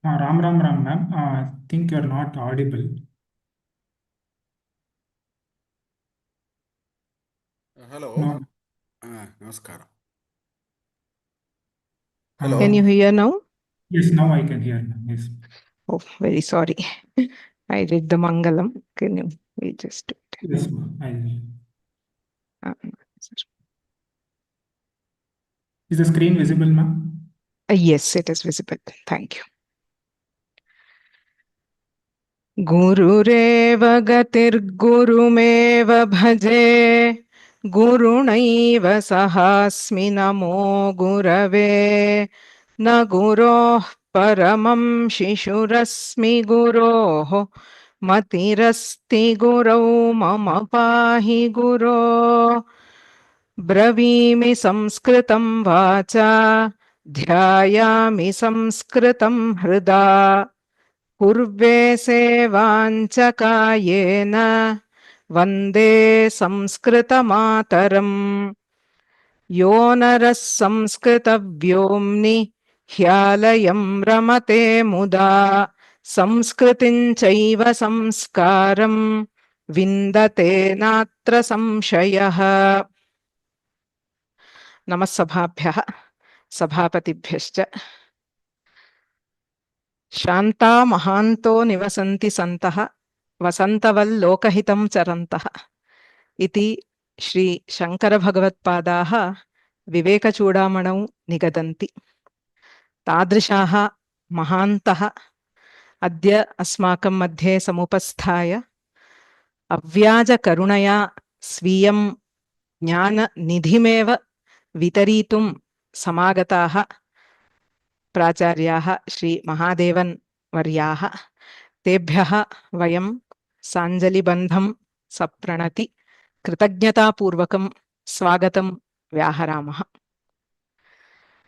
Ram Ram Ram ma'am. I think you're not audible. Hello. No. Namaskaram. Can you Hello. hear now? Yes, now I can hear ma'am. Yes. Oh, very sorry. I did the Mangalam. Can you we just do it? Yes, ma'am. Is the screen visible, ma'am? Yes, it is visible. Thank you. गुरुरेव गतिर्गुरुमेव भजे गुरुणैव सहास्मि नमो गुरवे न गुरोः परमं शिशुरस्मि गुरोः मतिरस्ति गुरौ मम पाहि गुरो ब्रवीमि संस्कृतं वाचा ध्यायामि संस्कृतं हृदा कुर्वे सेवाञ्च कायेन वन्दे संस्कृतमातरम् यो नरः संस्कृतव्योम्नि ह्यालयं रमते मुदा संस्कृतिं चैव संस्कारं विन्दते नात्र संशयः नमः सभाभ्यः सभापतिभ्यश्च शान्ता महान्तो निवसन्ति सन्तः वसन्तवल्लोकहितं चरन्तः इति श्री शङ्करभगवत्पादाः विवेकचूडामणौ निगदन्ति तादृशाः महान्तः अद्य अस्माकं मध्ये समुपस्थाय अव्याजकरुणया स्वीयं ज्ञाननिधिमेव वितरीतुं समागताः प्राचार्याः श्री महादेवन् वर्याः तेभ्यः वयं साञ्जलिबन्धं सप्रणति कृतज्ञतापूर्वकं स्वागतं व्याहरामः.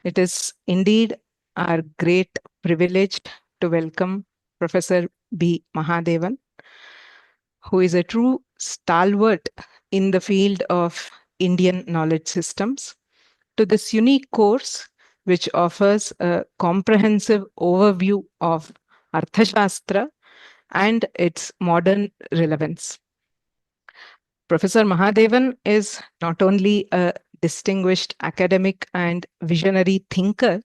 It is indeed our great privilege to welcome Professor B. Mahadevan, who is a true stalwart in the field of Indian knowledge systems, to this unique course which offers a comprehensive overview of Arthashastra and its modern relevance. Professor Mahadevan is not only a distinguished academic and visionary thinker,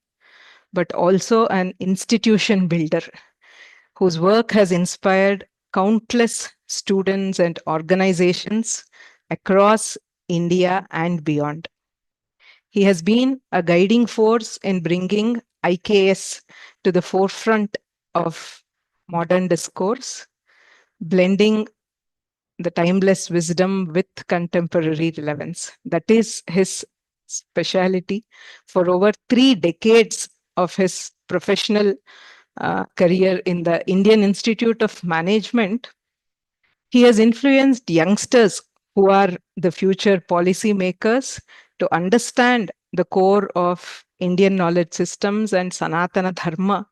but also an institution builder whose work has inspired countless students and organizations across India and beyond. He has been a guiding force in bringing IKS to the forefront of modern discourse, blending the timeless wisdom with contemporary relevance. That is his specialty. For over 3 decades of his professional career in the Indian Institute of Management, he has influenced youngsters who are the future policy makers to understand the core of Indian knowledge systems and Sanatana Dharma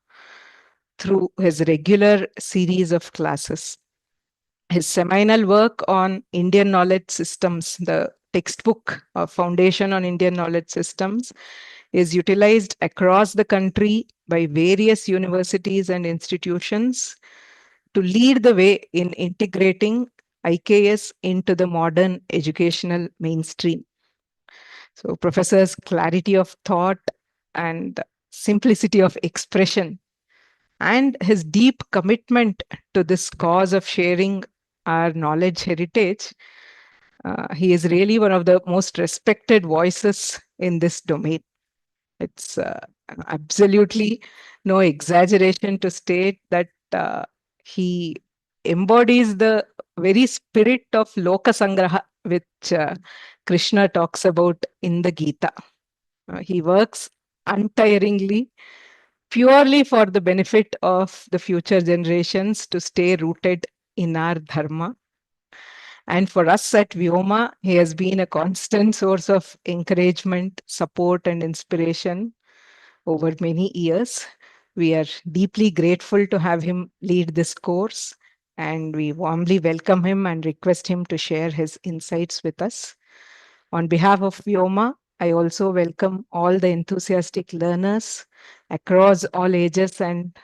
through his regular series of classes. His seminal work on Indian knowledge systems, the textbook of Foundation on Indian Knowledge Systems, is utilized across the country by various universities and institutions to lead the way in integrating IKS into the modern educational mainstream. So, Professor's clarity of thought and simplicity of expression and his deep commitment to this cause of sharing our knowledge heritage, he is really one of the most respected voices in this domain. It's absolutely no exaggeration to state that he embodies the very spirit of Loka Sangraha, which Krishna talks about in the Gita. He works untiringly, purely for the benefit of the future generations to stay rooted in our Dharma. And for us at Vyoma, he has been a constant source of encouragement, support, and inspiration over many years. We are deeply grateful to have him lead this course, and we warmly welcome him and request him to share his insights with us. On behalf of Vyoma, I also welcome all the enthusiastic learners across all ages and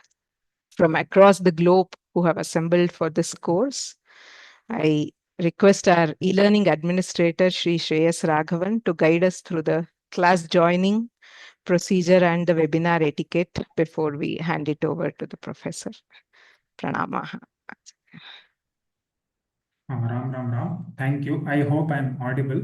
from across the globe who have assembled for this course. I request our e-learning administrator, Shri Shreyas Raghavan, to guide us through the class joining procedure and the webinar etiquette before we hand it over to the professor. Pranama. Ram. Thank you. I hope I'm audible.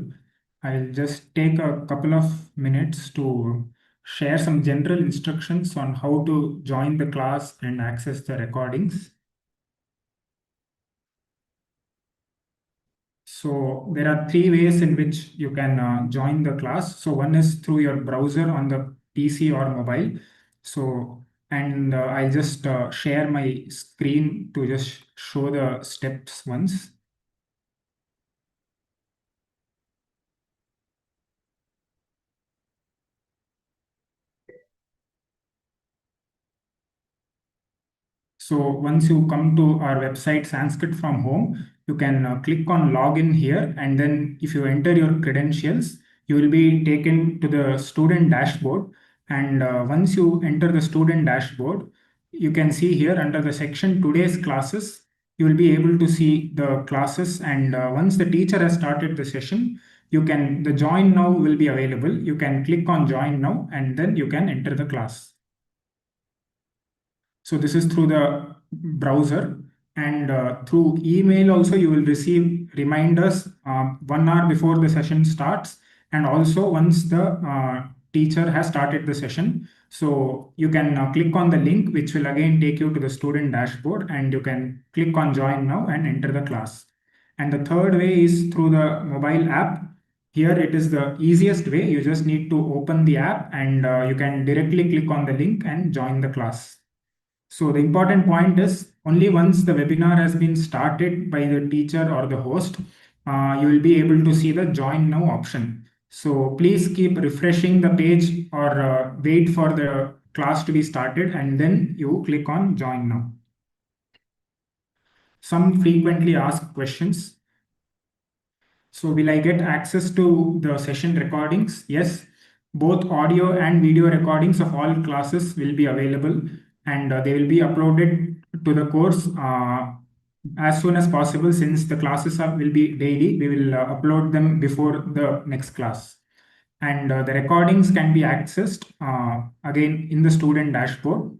I'll just take a couple of minutes to share some general instructions on how to join the class and access the recordings. So there are three ways in which you can join the class. So one is through your browser on the PC or mobile. So, and I'll just share my screen to just show the steps once. So once you come to our website, Sanskrit from Home, you can click on login here. And then if you enter your credentials, you will be taken to the student dashboard. And once you enter the student dashboard, you can see here under the section today's classes, you will be able to see the classes. And once the teacher has started the session, the join now will be available. You can click on join now, and then you can enter the class. So this is through the browser, and through email also you will receive reminders 1 hour before the session starts, and also once the teacher has started the session. So you can click on the link, which will again take you to the student dashboard, and you can click on join now and enter the class. And the third way is through the mobile app. Here it is the easiest way. You just need to open the app, and you can directly click on the link and join the class. So the important point is only once the webinar has been started by the teacher or the host, you will be able to see the join now option. So please keep refreshing the page or wait for the class to be started, and then you click on join now. Some frequently asked questions. So will I get access to the session recordings? Yes, both audio and video recordings of all classes will be available, and they will be uploaded to the course as soon as possible. Since the classes will be daily, we will upload them before the next class. And the recordings can be accessed again in the student dashboard.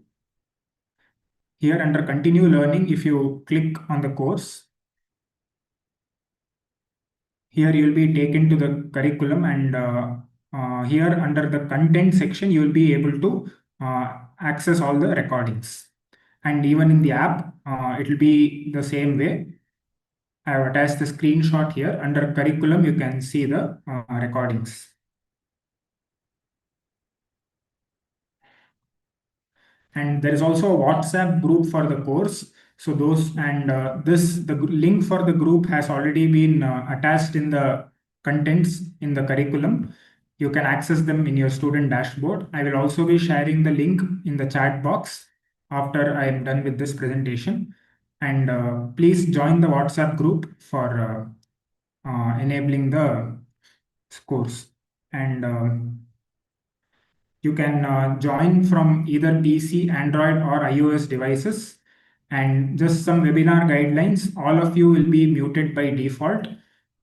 Here under continue learning, if you click on the course, here you will be taken to the curriculum, and here under the content section, you will be able to access all the recordings. And even in the app, it will be the same way. I have attached the screenshot here. Under curriculum, you can see the recordings. And there is also a WhatsApp group for the course. So the link for the group has already been attached in the contents in the curriculum. You can access them in your student dashboard. I will also be sharing the link in the chat box after I am done with this presentation. And please join the WhatsApp group for enabling the course. And you can join from either PC, Android, or iOS devices. And just some webinar guidelines, all of you will be muted by default.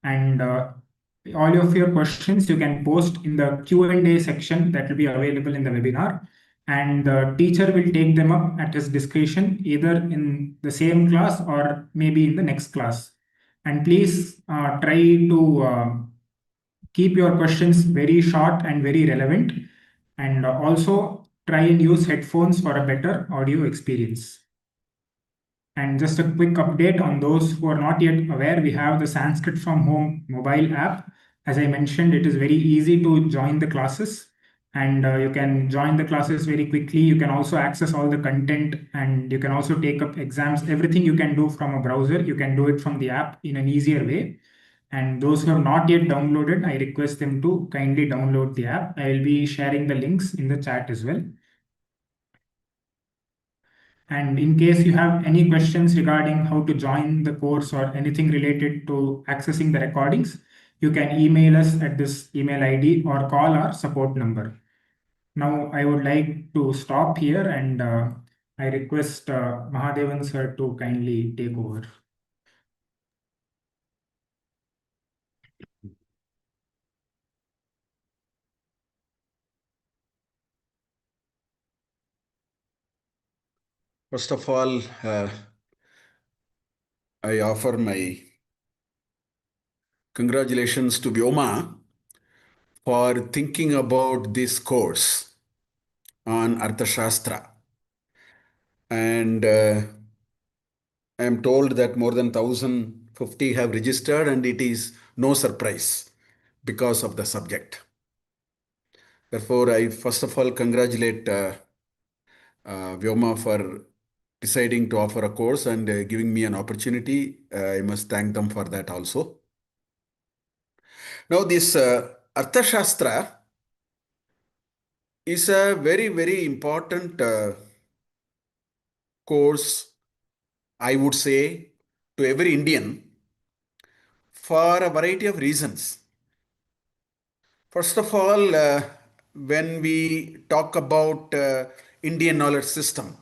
And all of your questions you can post in the Q&A section that will be available in the webinar. And the teacher will take them up at his discretion, either in the same class or maybe in the next class. And please try to keep your questions very short and very relevant. And also try and use headphones for a better audio experience. And just a quick update on those who are not yet aware, we have the Sanskrit from Home mobile app. As I mentioned, it is very easy to join the classes, and you can join the classes very quickly. You can also access all the content, and you can also take up exams. Everything you can do from a browser, you can do it from the app in an easier way. And those who have not yet downloaded, I request them to kindly download the app. I will be sharing the links in the chat as well. And in case you have any questions regarding how to join the course or anything related to accessing the recordings, you can email us at this email ID or call our support number. Now, I would like to stop here and I request Mahadevan sir to kindly take over. First of all, I offer my congratulations to Vyoma for thinking about this course on Arthashastra. And I am told that more than 1,050 have registered, and it is no surprise because of the subject. Therefore, I first of all congratulate Vyoma for deciding to offer a course and giving me an opportunity. I must thank them for that also. Now, this Arthashastra is a very, very important course, I would say, to every Indian for a variety of reasons. First of all, when we talk about Indian knowledge system,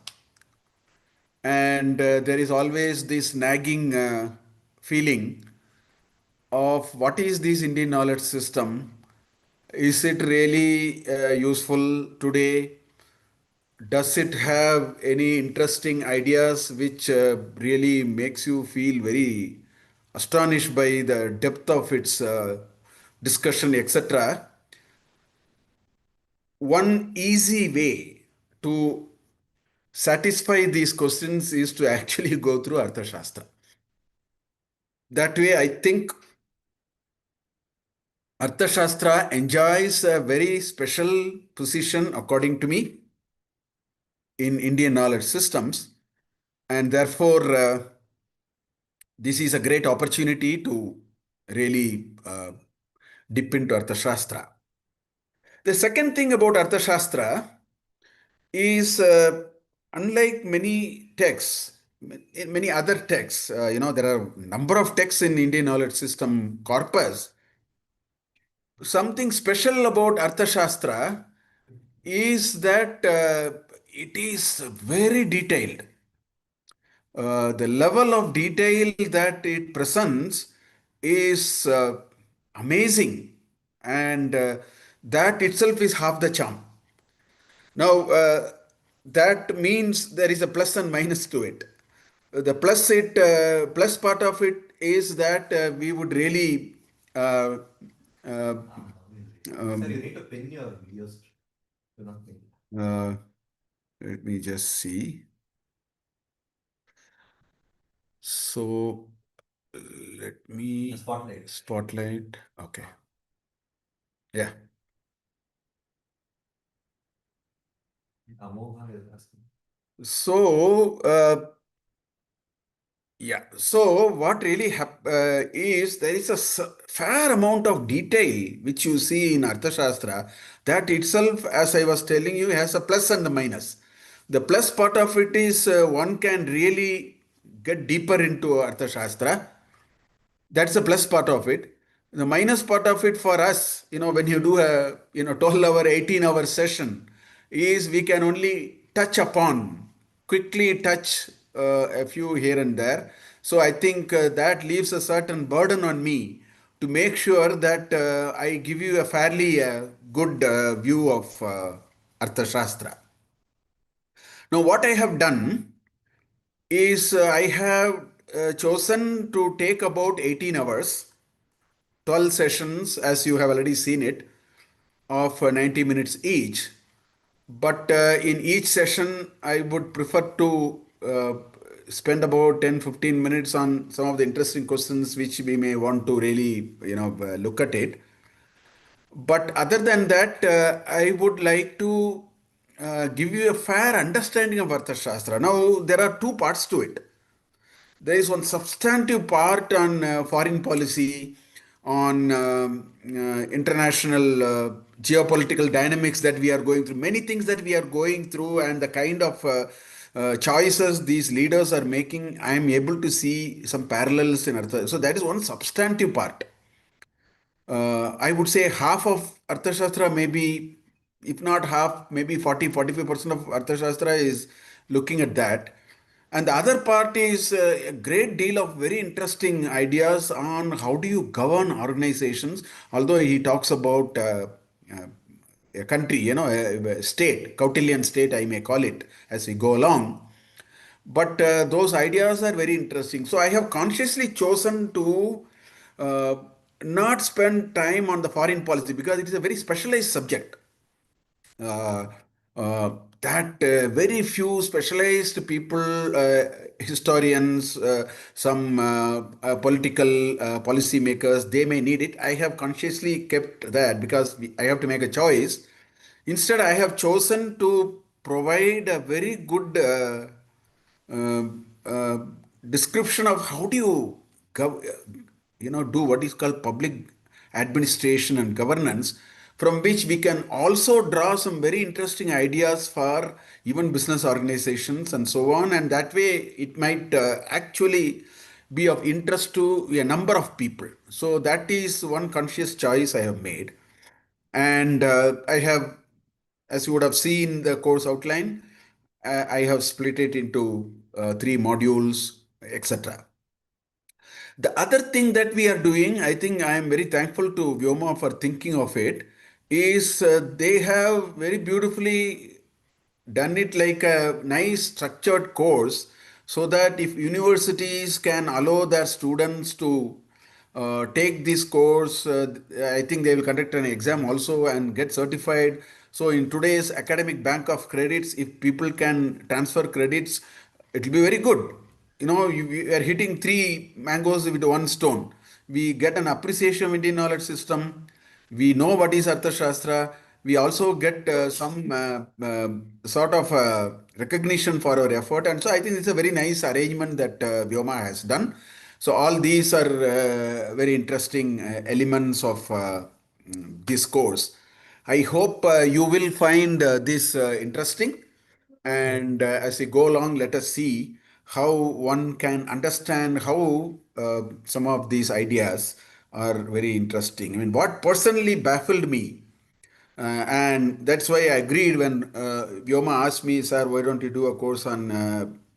and there is always this nagging feeling of what is this Indian knowledge system? Is it really useful today? Does it have any interesting ideas which really makes you feel very astonished by the depth of its discussion, etc.? One easy way to satisfy these questions is to actually go through Arthashastra. That way, I think Arthashastra enjoys a very special position, according to me, in Indian knowledge systems, and therefore, this is a great opportunity to really dip into Arthashastra. The second thing about Arthashastra is unlike many texts, in many other texts, there are a number of texts in Indian knowledge system corpus. Something special about Arthashastra is that it is very detailed. The level of detail that it presents is amazing, and that itself is half the charm. Now, that means there is a plus and minus to it. The plus part of it is that we would really uh, Sir, you need to pin your videos. Do not pin. let me just see. So let me spotlight. Okay. Yeah. Amogha is asking. So yeah. So what really is there is a fair amount of detail which you see in Arthashastra that itself, as I was telling you, has a plus and a minus. The plus part of it is one can really get deeper into Arthashastra. That's the plus part of it. The minus part of it for us, when you do a 12-hour, 18-hour session, is we can only quickly touch a few here and there. So I think that leaves a certain burden on me to make sure that I give you a fairly good view of Arthashastra. Now, what I have done is I have chosen to take about 18 hours, 12 sessions, as you have already seen it, of 90 minutes each. But in each session, I would prefer to spend about 10-15 minutes on some of the interesting questions which we may want to really, look at it. But other than that, I would like to give you a fair understanding of Arthashastra. Now, there are two parts to it. There is one substantive part on foreign policy, on international geopolitical dynamics that we are going through, many things that we are going through, and the kind of choices these leaders are making. I am able to see some parallels in Artha. So that is one substantive part. I would say half of Arthashastra, maybe, if not half, maybe 40-45% of Arthashastra is looking at that. And the other part is a great deal of very interesting ideas on how do you govern organizations. Although he talks about uh, a country, a state, Kautilyan state, I may call it, as we go along. But those ideas are very interesting. So I have consciously chosen to uh, not spend time on the foreign policy because it is a very specialized subject. uh, uh, that very few specialized people, historians, some political policy makers, they may need it. I have consciously kept that because I have to make a choice. Instead, I have chosen to provide a very good uh, uh, description of how do you do what is called public administration and governance, from which we can also draw some very interesting ideas for even business organizations and so on, and that way it might actually be of interest to a number of people. So that is one conscious choice I have made. And I have, as you would have seen the course outline, I have split it into 3 modules, etc. The other thing that we are doing, I think I am very thankful to Vyoma for thinking of it, is they have very beautifully done it like a nice structured course so that if universities can allow their students to take this course, I think they will conduct an exam also and get certified. So in today's academic bank of credits, if people can transfer credits, it will be very good. We are hitting 3 mangoes with 1 stone. We get an appreciation of Indian knowledge system. We know what is Arthashastra. We also get some sort of recognition for our effort. And so I think it's a very nice arrangement that Vyoma has done. So all these are very interesting elements of this course. I hope you will find this interesting. And as we go along, let us see how one can understand how some of these ideas are very interesting. I mean, what personally baffled me, and that's why I agreed when Vyoma asked me, sir, why don't you do a course on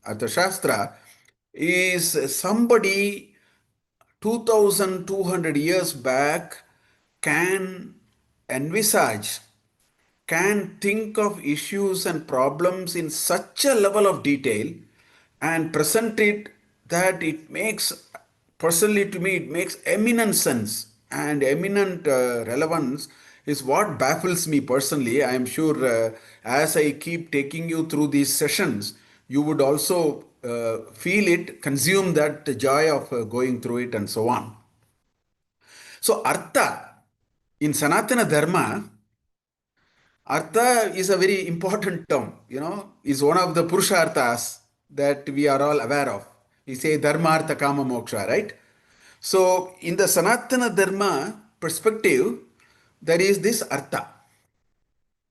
Arthashastra, is somebody 2200 years back can envisage, can think of issues and problems in such a level of detail and present it that it makes, personally to me, it makes eminent sense and eminent relevance is what baffles me personally. I am sure as I keep taking you through these sessions, you would also feel it, consume that joy of going through it and so on. So, Artha in Sanatana Dharma, Artha is a very important term, is one of the Purusharthas that we are all aware of. We say Dharma, Artha, Kama, Moksha, right? So, in the Sanatana Dharma perspective, there is this Artha.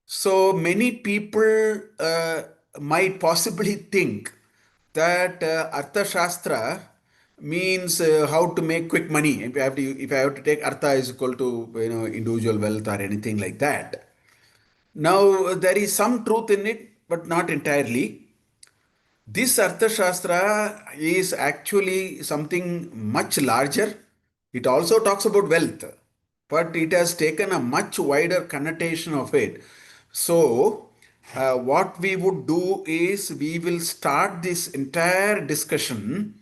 So, many people might possibly think that Arthashastra means how to make quick money. If I have to take Artha is equal to individual wealth or anything like that. Now, there is some truth in it, but not entirely. This Arthashastra is actually something much larger. It also talks about wealth, but it has taken a much wider connotation of it. So, what we would do is we will start this entire discussion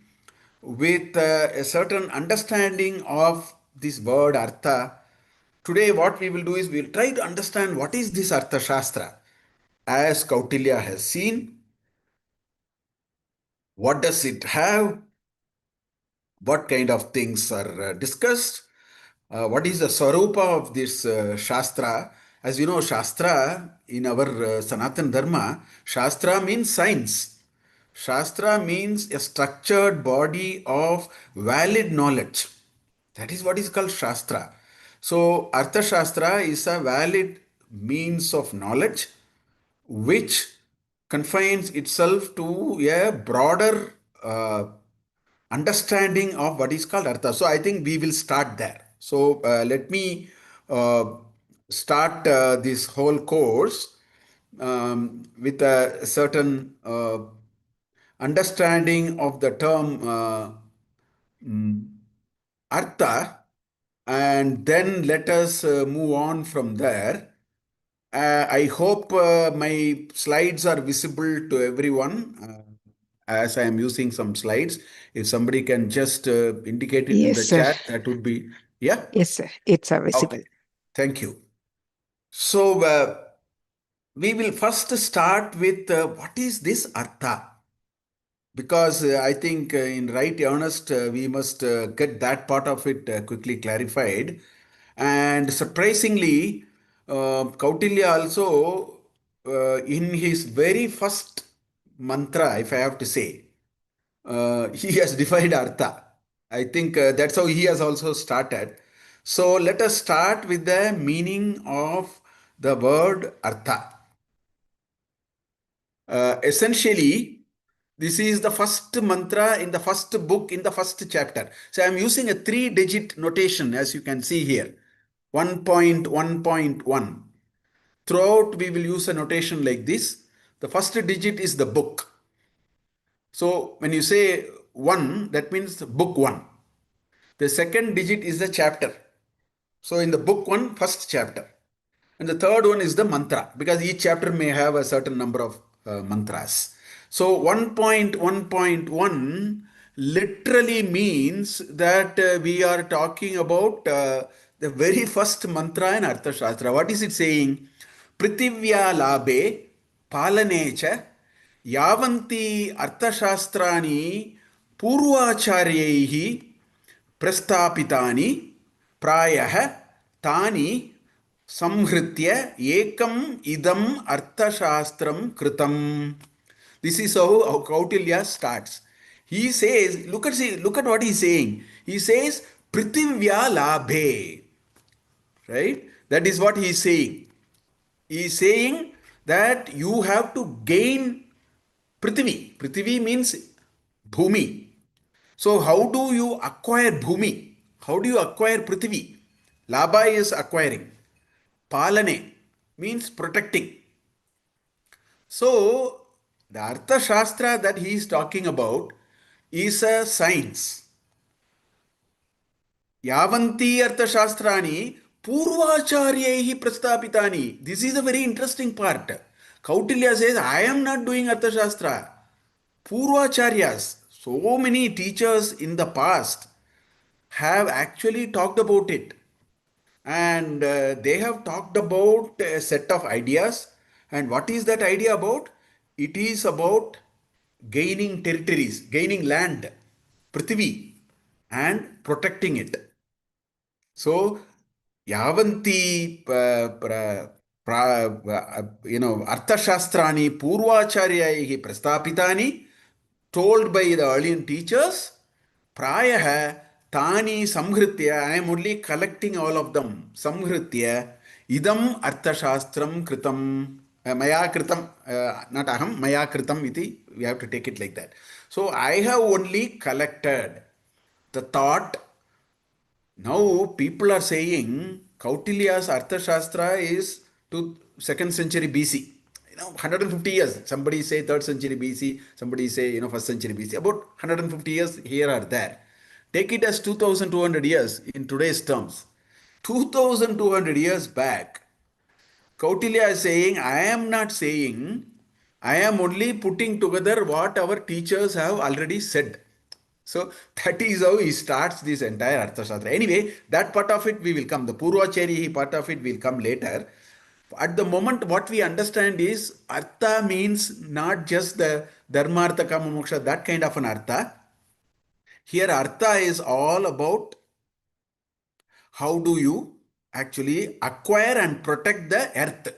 with a certain understanding of this word Artha. Today, what we will do is we will try to understand what is this Arthashastra as Kautilya has seen, what does it have, what kind of things are discussed, what is the Swarupa of this Shastra. As you know, Shastra in our Sanatan Dharma, Shastra means science. Shastra means a structured body of valid knowledge. That is what is called Shastra. So, Arthashastra is a valid means of knowledge which confines itself to a broader understanding of what is called Artha. So I think we will start there. So let me start this whole course with a certain understanding of the term Artha, and then let us move on from there. I hope my slides are visible to everyone as I am using some slides. If somebody can just indicate it in Yes, the sir. chat, that would be, yeah? Yes, sir. It's visible. Okay, thank you. So we will first start with what is this Artha? Because I think in right earnest, we must get that part of it quickly clarified. And surprisingly, Kautilya also, in his very first mantra, if I have to say, he has defined Artha. I think that's how he has also started. So let us start with the meaning of the word Artha. Essentially, this is the first mantra in the first book in the first chapter. So I'm using a 3-digit notation as you can see here. 1.1.1. Throughout we will use a notation like this. The first digit is the book. So when you say 1, that means book 1. The second digit is the chapter. So in the book 1, first chapter. And the third one is the mantra, because each chapter may have a certain number of mantras. So 1.1.1 literally means that we are talking about the very first mantra in Arthashastra. What is it saying? Prithivya labhe palanecha yavanti Arthashastrani purvacharyaihi प्रस्थापितानि प्रायः तानि संहृत्य एकम idam अर्थशास्त्रम कृतम. This is how Kautilya starts. He says, look at what he's saying. He says, Prithivya labhe. Right? That is what he's saying. He's saying that you have to gain Prithvi. Prithvi means Bhumi. So how do you acquire Bhumi? How do you acquire Prithvi? Labha is acquiring. Palane means protecting. So the Arthashastra that he is talking about is a science. Yavanti Arthashastrani Purvacharyahi Prastapitani. This is a very interesting part. Kautilya says, I am not doing Arthashastra. Purvacharyas, so many teachers in the past have actually talked about it. And they have talked about a set of ideas. And what is that idea about? It is about gaining territories, gaining land, Prithvi, and protecting it. So, yavanti, Arthashastrani Purvacharyahi Prastapitani, told by the earlier teachers, Prayaha Tani Samhritya, I am only collecting all of them. Samhritya, Idam Arthashastram Kritam, Maya Kritam, not Aham, Maya Kritam iti, we have to take it like that. So I have only collected the thought. Now people are saying Kautilya's Arthashastra is to 2nd century BC. 150 years. Somebody say 3rd century BC, somebody say 1st century BC. About 150 years here or there. Take it as 2200 years in today's terms. 2200 years back, Kautilya is saying, I am not saying, I am only putting together what our teachers have already said. So that is how he starts this entire Arthashastra. Anyway, that part of it we will come. The Purvachari part of it will come later. At the moment, what we understand is Artha means not just the Dharma, Artha, Kama, Moksha, that kind of an Artha. Here, Artha is all about how do you actually acquire and protect the earth.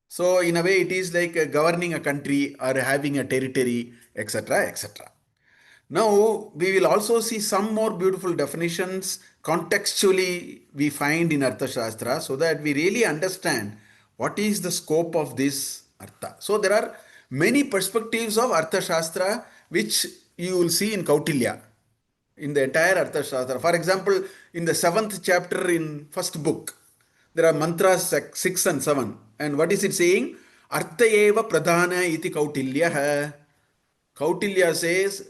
So, in a way, it is like governing a country or having a territory, etc., etc. Now, we will also see some more beautiful definitions contextually we find in Arthashastra so that we really understand what is the scope of this Artha. So, there are many perspectives of Arthashastra which you will see in Kautilya, in the entire Arthashastra. For example, in the 7th chapter in first book, there are mantras 6 and 7. And what is it saying? Artha eva pradhana iti Kautilya. Kautilya says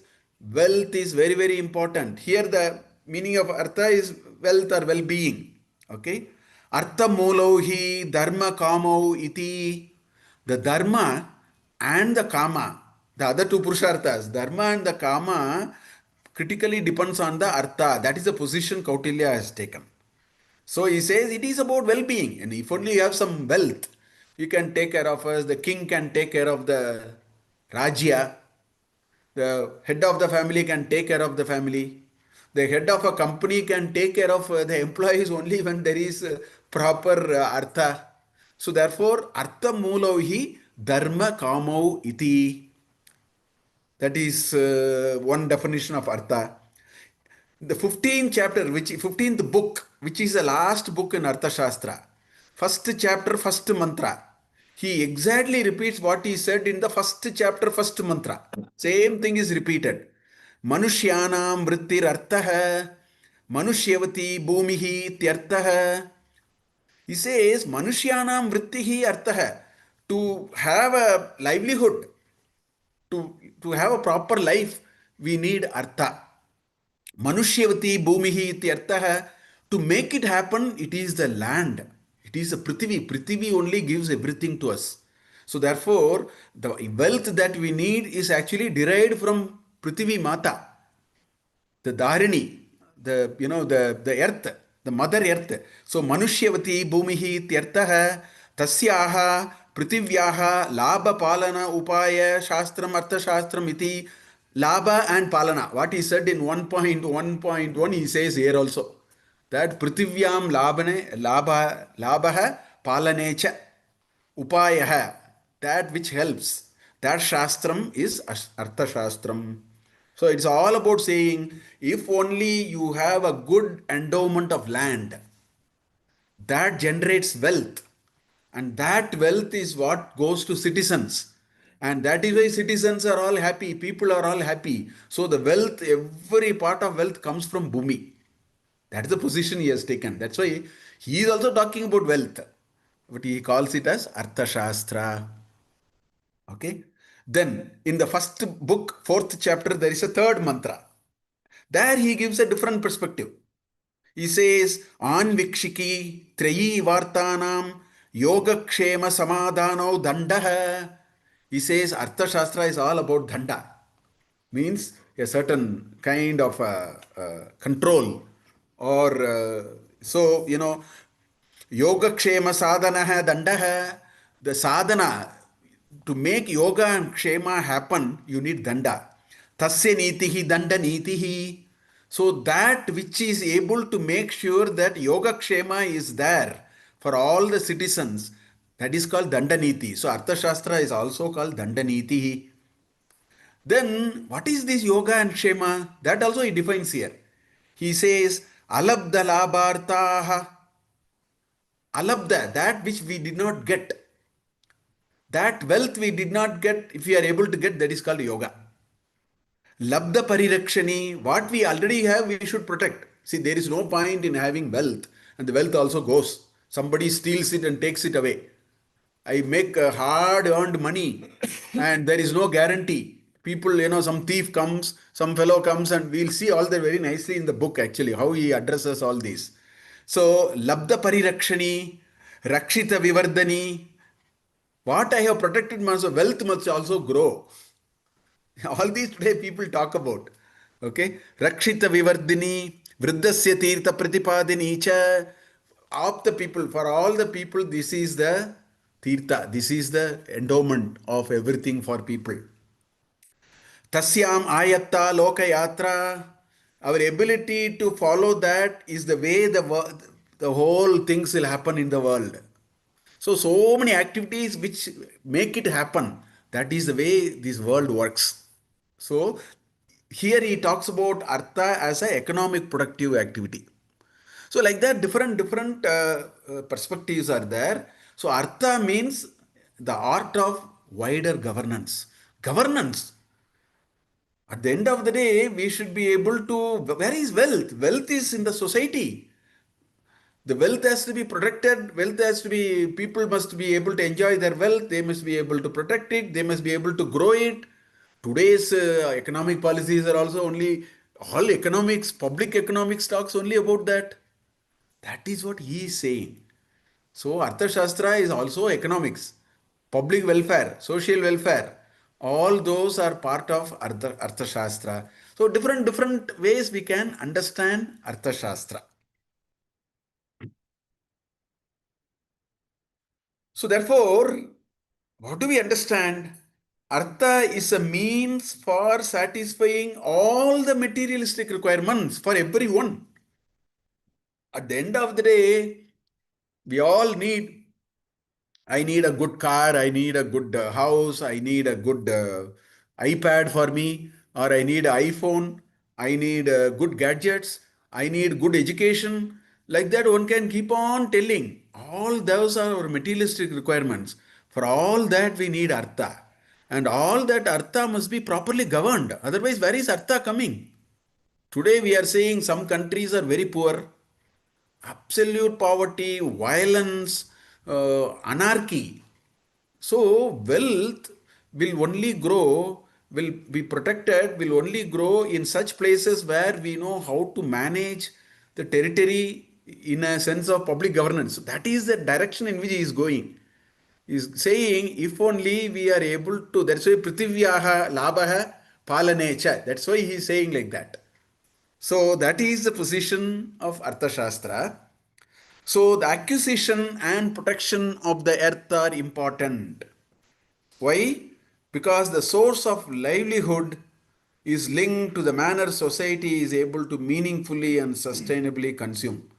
wealth is very, very important. Here the meaning of Artha is wealth or well-being. Okay. Artha molohhi dharma kamau iti. The dharma and the kama, the other two purusharthas, dharma and the kama critically depends on the artha. That is the position Kautilya has taken. So he says it is about well-being, and if only you have some wealth, you can take care of us. The king can take care of the Rajya. The head of the family can take care of the family. The head of a company can take care of the employees only when there is proper artha. So therefore, artha moolohi dharma kamau iti. That is one definition of artha. The 15th chapter, 15th book, which is the last book in Arthashastra, first chapter, first mantra, he exactly repeats what he said in the first chapter, first mantra. Same thing is repeated. Manushyanam vrittir artha, manushyavati bhumihi tyartha. He says, Manushyanam vrittihi artha. To have a livelihood, to have a proper life, we need artha. Manushyavati bhumihi ityartha. To make it happen, it is the land. It is the Prithvi. Prithvi only gives everything to us. So therefore, the wealth that we need is actually derived from Prithvi Mata, the Dharini, the earth, the mother earth. So Manushyavati bhumihi ityartha tasyaha prithivyaha labha palana upaya shastram arthashastram iti. Labha and palana. What he said in 1.1.1 he says here also. That prithvivyam labha palanecha upayaha. That which helps. That shastram is arthashastram. So it's all about saying, if only you have a good endowment of land, that generates wealth. And that wealth is what goes to citizens. And that is why citizens are all happy, people are all happy. So the wealth, every part of wealth comes from Bhumi. That is the position he has taken. That's why he is also talking about wealth. But he calls it as Arthashastra. Okay. Then in the first book, fourth chapter, there is a third mantra. There he gives a different perspective. He says, Anvikshiki Treyi Vartanam Yogakshema Samadhano Dandaha. He says Arthashastra is all about Danda. Means a certain kind of control. Or Yogakshema Sadhanaha Dandaha. The sadhana, to make yoga and kshema happen, you need danda. Tasya nitihi danda nitihi. So that which is able to make sure that yoga kshema is there for all the citizens, that is called dandaniti. So Arthashastra is also called dandaniti. Then what is this yoga and kshema? That also he defines here. He says, alabdha labhartaha. Alabdha, that which we did not get. That wealth we did not get, if we are able to get, that is called yoga. Labdha parirakshani, what we already have, we should protect. See, there is no point in having wealth, and the wealth also goes. Somebody steals it and takes it away. I make hard earned money, and there is no guarantee. People, some thief comes, some fellow comes, and we'll see all that very nicely in the book actually, how he addresses all this. So, labdha parirakshani, rakshita vivardhani, what I have protected myself, wealth must also grow. All these today people talk about. Okay? Rakshita vivardhini, vriddhasya tirtha pratipadini cha. Of the people, for all the people, this is the tirtha. This is the endowment of everything for people. Tasyam ayatta lokayatra. Our ability to follow that is the way the whole things will happen in the world. So many activities which make it happen. That is the way this world works. So here he talks about Artha as an economic productive activity. So like that, different perspectives are there. So Artha means the art of wider governance. Governance. At the end of the day, we should be able to, where is wealth? Wealth is in the society. The wealth has to be protected. Wealth has to be, people must be able to enjoy their wealth. They must be able to protect it. They must be able to grow it. Today's economic policies are also only, all economics, public economics talks only about that. That is what he is saying. So Arthashastra is also economics, public welfare, social welfare. All those are part of Arthashastra. So different ways we can understand Arthashastra. So therefore, what do we understand? Artha is a means for satisfying all the materialistic requirements for everyone. At the end of the day, we all need, I need a good car, I need a good house, I need a good iPad for me, or I need an iPhone, I need good gadgets, I need good education. Like that, one can keep on telling. All those are our materialistic requirements. For all that, we need Artha. And all that Artha must be properly governed. Otherwise, where is Artha coming? Today, we are saying some countries are very poor, absolute poverty, violence, anarchy. So, wealth will only grow, will be protected, will only grow in such places where we know how to manage the territory in a sense of public governance. So that is the direction in which he is going. He is saying, if only we are able to, that's why Prithivyaha Labhaha Palanecha. That's why he is saying like that. So that is the position of Arthashastra. So the acquisition and protection of the earth are important. Why? Because the source of livelihood is linked to the manner society is able to meaningfully and sustainably consume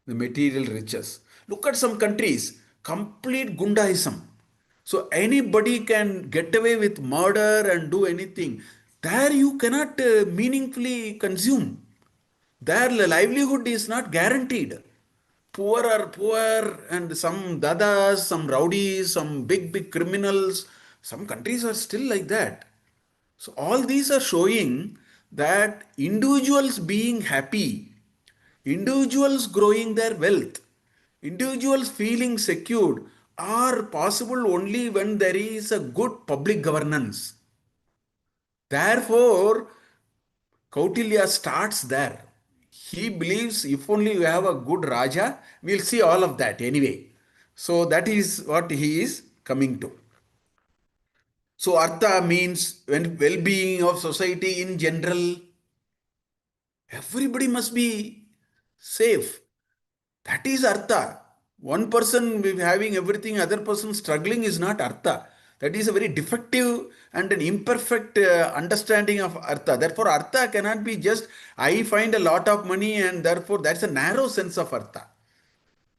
the material riches. Look at some countries, complete Gundaism. So anybody can get away with murder and do anything. There you cannot meaningfully consume. Their livelihood is not guaranteed. Poor are poor, and some dadas, some rowdies, some big criminals. Some countries are still like that. So all these are showing that individuals being happy, individuals growing their wealth, individuals feeling secured are possible only when there is a good public governance. Therefore, Kautilya starts there. He believes if only we have a good Raja, we'll see all of that anyway. So that is what he is coming to. So Artha means when well-being of society in general, everybody must be safe. That is Artha. One person having everything, other person struggling is not Artha. That is a very defective and an imperfect understanding of Artha. Therefore, Artha cannot be just, I find a lot of money and therefore that's a narrow sense of Artha.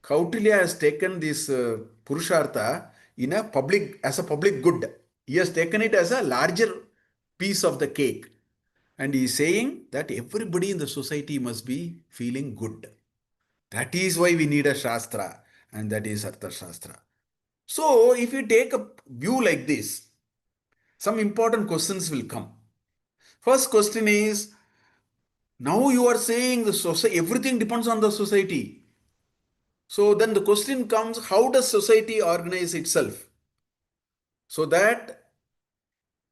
Kautilya has taken this Purushartha in a public, as a public good. He has taken it as a larger piece of the cake. And he is saying that everybody in the society must be feeling good. That is why we need a Shastra, and that is Arthashastra. So, if you take a view like this, some important questions will come. First question is, now you are saying the society, everything depends on the society. So then the question comes, how does society organize itself so that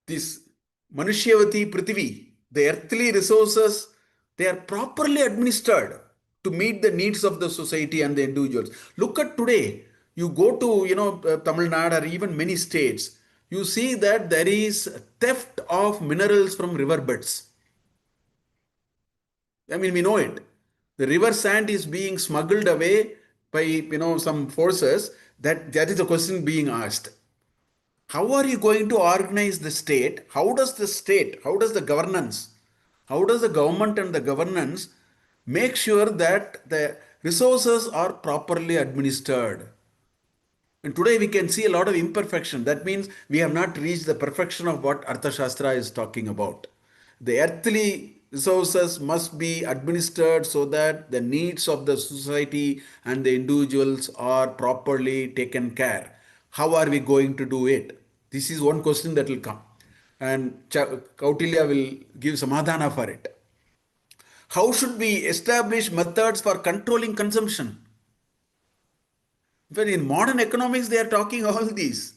this Manushyavati Prithvi, the earthly resources, they are properly administered to meet the needs of the society and the individuals. Look at today, you go to, Tamil Nadu or even many states, you see that there is theft of minerals from riverbeds. I mean, we know it. The river sand is being smuggled away by, some forces. That is the question being asked. How are you going to organize the state? How does the state, how does the governance, how does the government and the governance make sure that the resources are properly administered? And today we can see a lot of imperfection. That means we have not reached the perfection of what Arthashastra is talking about. The earthly resources must be administered so that the needs of the society and the individuals are properly taken care. How are we going to do it? This is one question that will come. And Kautilya will give samadhana for it. How should we establish methods for controlling consumption? When in modern economics, they are talking all these.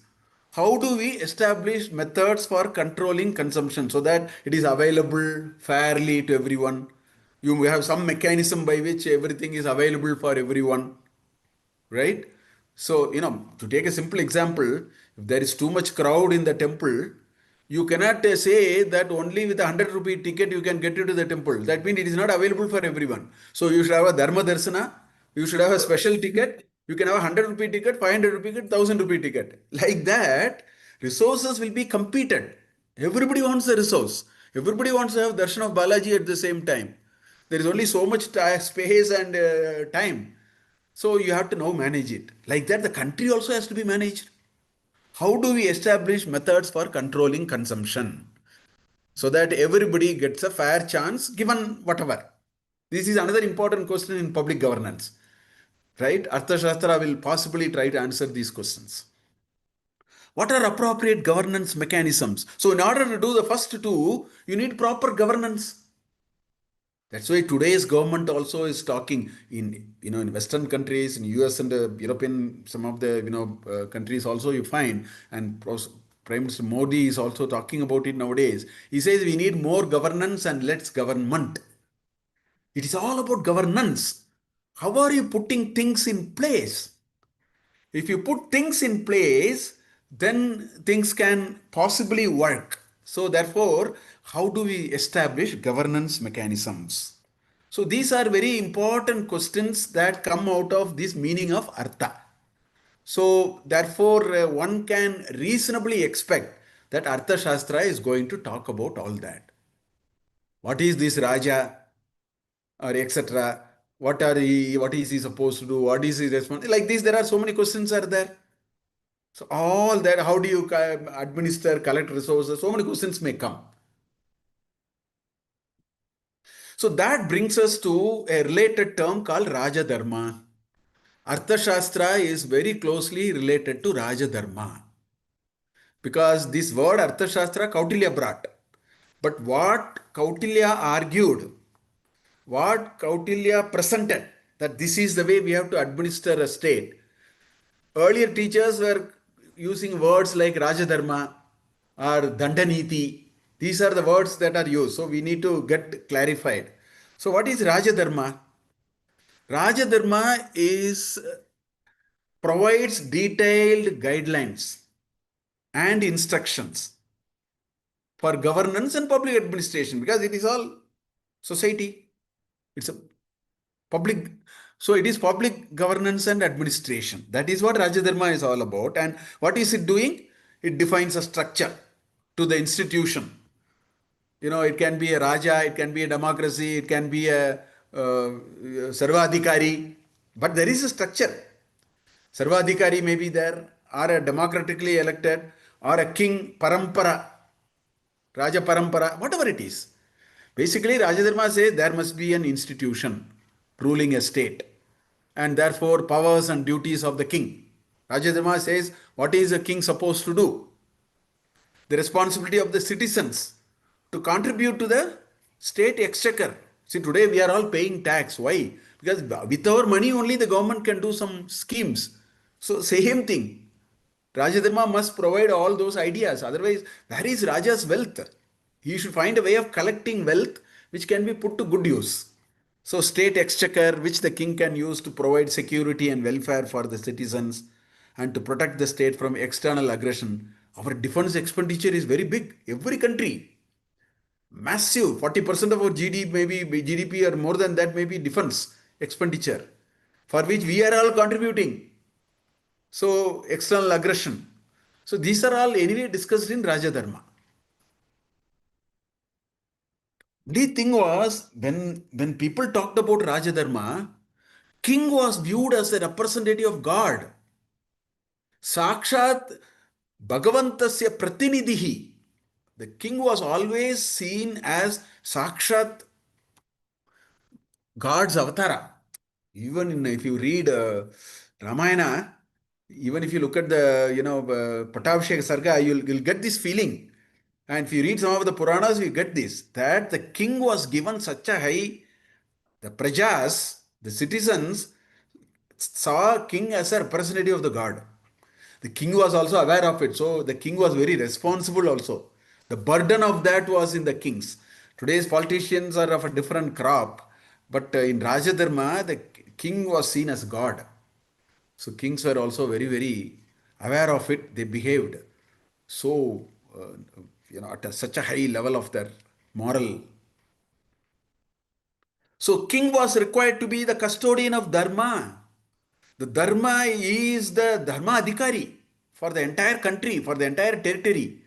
How do we establish methods for controlling consumption so that it is available fairly to everyone? You have some mechanism by which everything is available for everyone, right? So, to take a simple example, if there is too much crowd in the temple, you cannot say that only with a 100 rupee ticket you can get into the temple. That means it is not available for everyone. So, you should have a Dharma Darsana, you should have a special ticket, you can have a 100 rupee ticket, 500 rupee ticket, 1000 rupee ticket. Like that, resources will be competed. Everybody wants a resource. Everybody wants to have darshan of Balaji at the same time. There is only so much space and time. So you have to now manage it. Like that, the country also has to be managed. How do we establish methods for controlling consumption so that everybody gets a fair chance given whatever? This is another important question in public governance, right? Arthashastra will possibly try to answer these questions. What are appropriate governance mechanisms? So in order to do the first two, you need proper governance. That's why today's government also is talking in Western countries, in US and European, some of the countries also you find, and Prime Minister Modi is also talking about it nowadays. He says we need more governance and less government. It is all about governance. How are you putting things in place? If you put things in place, then things can possibly work. So therefore, how do we establish governance mechanisms? So these are very important questions that come out of this meaning of Artha. So therefore, one can reasonably expect that Arthashastra is going to talk about all that. What is this Raja or etc.? What is he supposed to do? What is his response? Like this, there are so many questions are there. So all that, how do you administer, collect resources? So many questions may come. So that brings us to a related term called Raja Dharma. Arthashastra is very closely related to Raja Dharma. Because this word Arthashastra Kautilya brought. But what Kautilya argued, what Kautilya presented, that this is the way we have to administer a state. Earlier teachers were using words like Rajadharma or Dandaniti. These are the words that are used. So we need to get clarified. So what is Rajadharma? Rajadharma provides detailed guidelines and instructions for governance and public administration, because it is all society. It's a public. So it is public governance and administration. That is what Rajadharma is all about. And what is it doing? It defines a structure to the institution. It can be a Raja, it can be a democracy, it can be a Sarvadhikari, but there is a structure. Sarvadhikari may be there, or a democratically elected, or a king parampara, Raja parampara, whatever it is. Basically, Rajadharma says there must be an institution ruling a state, and therefore powers and duties of the king. Rajadharma says what is a king supposed to do? The responsibility of the citizens to contribute to the state exchequer. See, today we are all paying tax. Why? Because with our money only the government can do some schemes. So same thing. Rajadharma must provide all those ideas. Otherwise, where is Raja's wealth? He should find a way of collecting wealth which can be put to good use. So state exchequer, which the king can use to provide security and welfare for the citizens and to protect the state from external aggression. Our defense expenditure is very big. Every country, massive, 40% of our GDP or more than that may be defense expenditure, for which we are all contributing. So external aggression. So these are all anyway discussed in Rajadharma. The thing was, when people talked about Rajadharma, king was viewed as a representative of God. Sakshat Bhagavantasya Pratinidhihi. The king was always seen as Sakshat God's avatara. Even if you read Ramayana, even if you look at the Pattabhisheka Sarga, you'll get this feeling. And if you read some of the Puranas, you get this, that the king was given such a high The prajas, the citizens, saw king as a representative of the god. The king was also aware of it, so the king was very responsible also. The burden of that was in the kings. Today's politicians are of a different crop, but in Rajadharma, the king was seen as god. So kings were also very, very aware of it. They behaved so, at such a high level of their moral. So king was required to be the custodian of dharma. The dharma is the dharma adhikari for the entire country, for the entire territory.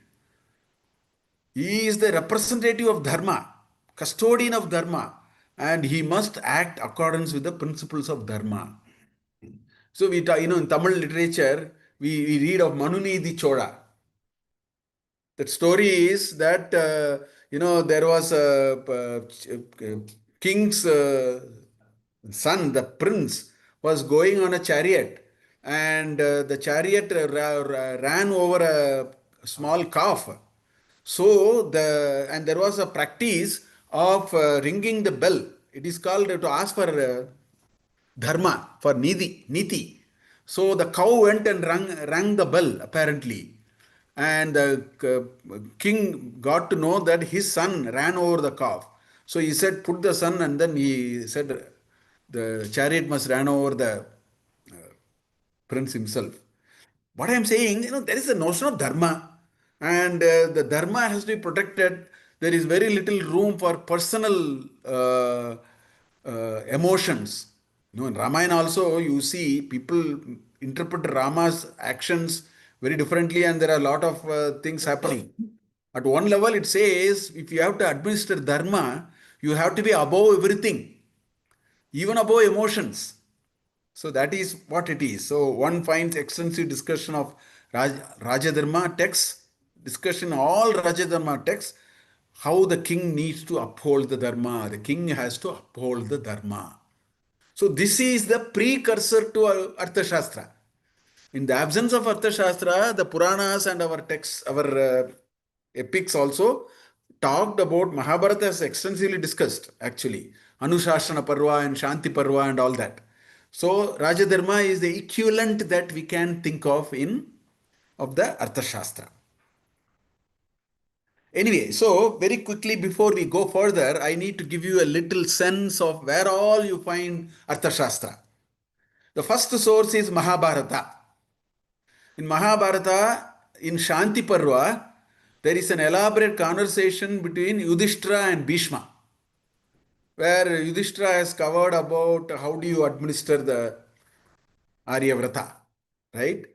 He is the representative of dharma, custodian of dharma, and he must act accordance with the principles of dharma. So in Tamil literature, we read of Manunidi Chola. That story is that there was a king's son, the prince, was going on a chariot, and the chariot ran over a small calf. So there was a practice of ringing the bell. It is called to ask for dharma, for niti. So the cow went and rang the bell apparently, and the king got to know that his son ran over the calf. So he said, put the son, and then he said the chariot must run over the prince himself. What I am saying, there is a notion of dharma, and the dharma has to be protected. There is very little room for personal emotions. In Ramayana also, you see people interpret Rama's actions very differently, and there are a lot of things happening. At one level, it says if you have to administer dharma, you have to be above everything, even above emotions. So that is what it is. So one finds extensive discussion of Rajadharma texts, discussion all Rajadharma texts, how the king needs to uphold the Dharma. The king has to uphold the Dharma. So this is the precursor to Arthashastra. In the absence of Arthashastra, the Puranas and our texts, our epics also talked about Mahabharata is extensively discussed actually. Anushasana Parva and Shanti Parva and all that. So Rajadharma is the equivalent that we can think of of the Arthashastra. Anyway, so very quickly before we go further, I need to give you a little sense of where all you find Arthashastra. The first source is Mahabharata. In Mahabharata, in Shanti Parva, there is an elaborate conversation between Yudhishthira and Bhishma, where Yudhishthira has covered about how do you administer the Aryavrata, right?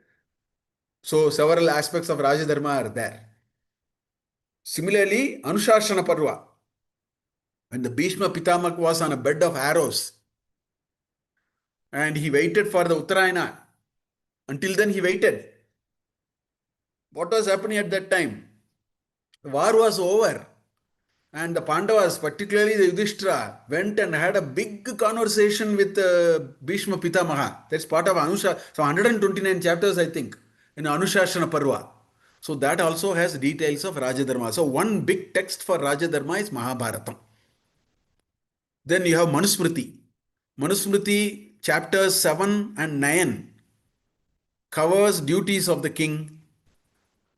So several aspects of Rajadharma are there. Similarly, Anushasana Parva, when the Bhishma Pitamak was on a bed of arrows and he waited for the Uttarayana, until then he waited. What was happening at that time? The war was over. And the Pandavas, particularly the Yudhishthira, went and had a big conversation with Bhishma Pitamaha. That's part of Anusha. So 129 chapters, I think, in Anushasana Parva. So that also has details of Rajadharma. So one big text for Rajadharma is Mahabharata. Then you have Manusmriti. Manusmriti chapters 7 and 9 covers duties of the king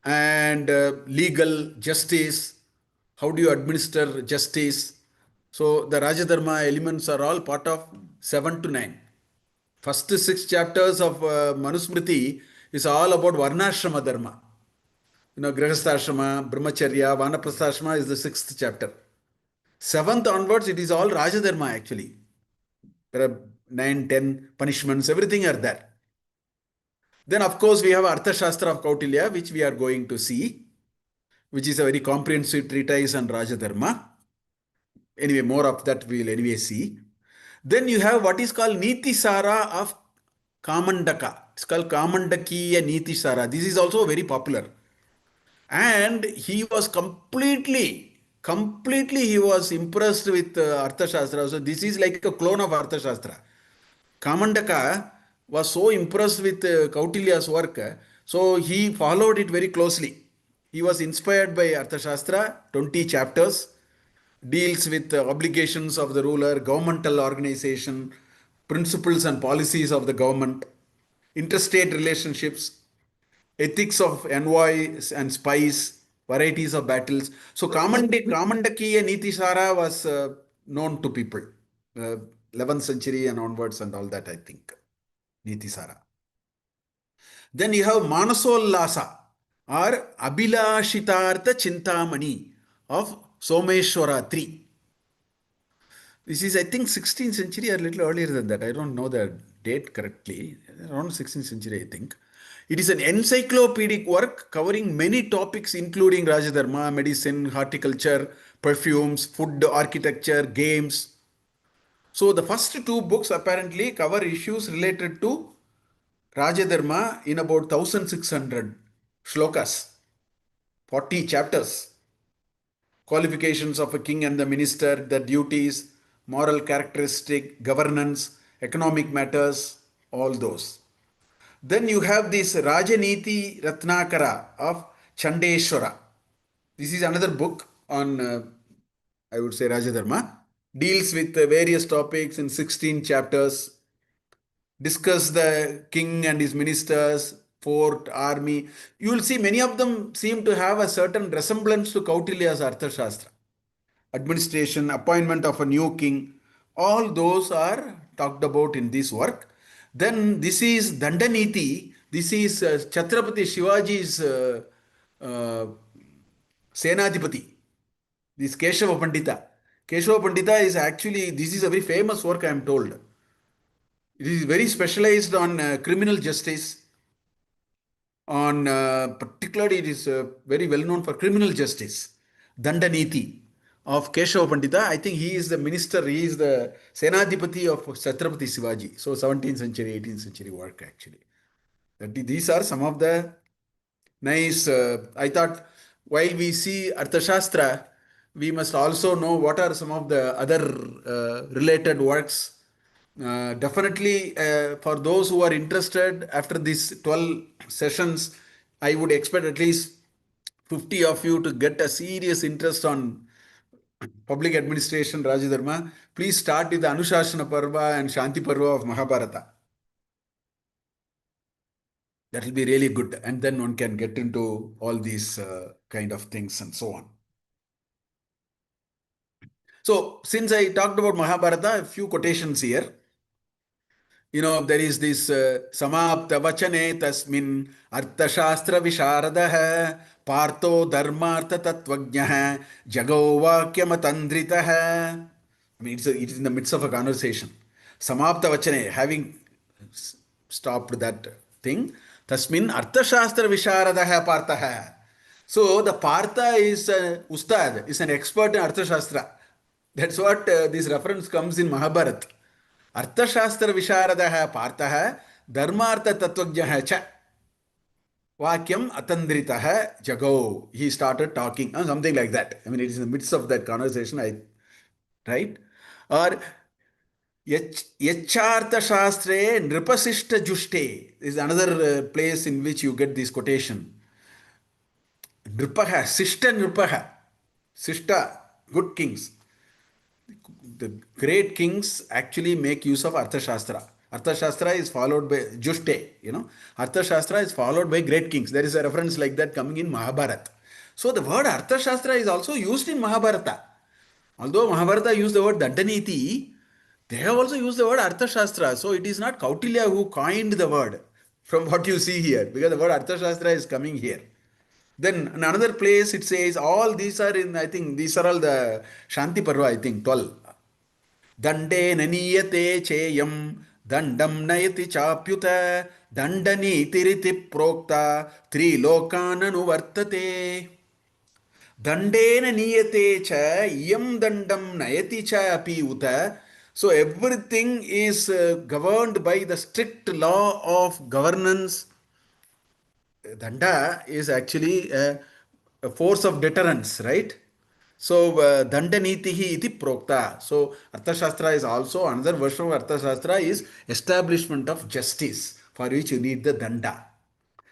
and legal justice. How do you administer justice? So the Rajadharma elements are all part of 7 to 9. First 6 chapters of Manusmriti is all about Varnashrama Dharma. Grihastha-ashrama, Brahmacharya, Vanaprastha-ashrama is the 6th chapter. 7th onwards, it is all Rajadharma actually. There are 9, 10 punishments, everything are there. Then of course we have Arthashastra of Kautilya, which we are going to see, which is a very comprehensive treatise on Rajadharma. Anyway, more of that we will anyway see. Then you have what is called Niti Sara of Kamandaka. It's called Kamandakiya Niti Sara. This is also very popular. And he was completely he was impressed with Arthashastra. So this is like a clone of Arthashastra. Kamandaka was so impressed with Kautilya's work, so he followed it very closely. He was inspired by Arthashastra, 20 chapters. deals with the obligations of the ruler, governmental organization, principles and policies of the government, interstate relationships, ethics of envoys and spies, varieties of battles. So Kamandakiya Nitisara was known to people, 11th century and onwards and all that, I think, Nitisara. Then you have Manasollasa or Abhilashitartha Chintamani of Someshwara 3. This is, I think, 16th century or a little earlier than that. I don't know the date correctly. Around 16th century, I think. It is an encyclopedic work covering many topics, including Rajadharma, medicine, horticulture, perfumes, food, architecture, games. So the first two books apparently cover issues related to Rajadharma in about 1600 shlokas, 40 chapters. Qualifications of a king and the minister, the duties, moral characteristic, governance, economic matters, all those. Then you have this Rajaniti Ratnakara of Chandeshwara. This is another book on, I would say, Rajadharma. Deals with various topics in 16 chapters. Discuss the king and his ministers, fort, army. You will see many of them seem to have a certain resemblance to Kautilya's Arthashastra. Administration, appointment of a new king, all those are talked about in this work. Then this is Dandaniti, this is Chhatrapati Shivaji's Senadipati, this Keshava Pandita. Keshava Pandita is actually, this is a very famous work, I am told. It is very specialized on criminal justice, on particularly it is very well known for criminal justice, Dandaniti of Keshava Pandita. I think he is the minister, he is the Senadipati of Chhatrapati Shivaji. So 17th century, 18th century work actually. These are some of the nice, I thought while we see Arthashastra, we must also know what are some of the other related works. Definitely for those who are interested after these 12 sessions, I would expect at least 50 of you to get a serious interest on public administration, Rajadharma. Please start with the Anushasana Parva and Shanti Parva of Mahabharata. That will be really good. And then one can get into all these kind of things and so on. So, since I talked about Mahabharata, a few quotations here. You know, there is this Samapta Vachane Tasmin Arthashastra Visharadaha Partho Dharmartha Tatvajnaha Jago Vakyamatandritaha. I mean, it is in the midst of a conversation. Samapta Vachane, having stopped that thing, Tasmin Arthashastra Visharadaha Parthaha. So the Partha is Ustad, is an expert in Arthashastra. That's what this reference comes in Mahabharata. Arthashastra Visharadaha Parthaha Dharmartha Tatvajnaha cha Vakyam Atandritaha Jago. He started talking, something like that. I mean, it is in the midst of that conversation, right? Or Yacharthashastre Nripasishta Juste is another place in which you get this quotation. Nripaha, Sishta Nripaha, Sishta, good kings. The great kings actually make use of Arthashastra. Arthashastra is followed by Juste, you know. Arthashastra is followed by great kings. There is a reference like that coming in Mahabharata. So the word Arthashastra is also used in Mahabharata. Although Mahabharata used the word Dandaniti, they have also used the word Arthashastra. So it is not Kautilya who coined the word from what you see here, because the word Arthashastra is coming here. Then in another place it says all these are in, I think these are all the Shanti Parva, I think 12. Dande naniyate cheyam dandam nayati chapyuta dandani tiriti prokta trilokananu vartate. Dandena niyate cha yam dandam nayati cha api uta. So everything is governed by the strict law of governance. Danda is actually a force of deterrence, right? So Dandanitihi iti prokta. So Arthashastra is also another version of Arthashastra is establishment of justice, for which you need the danda.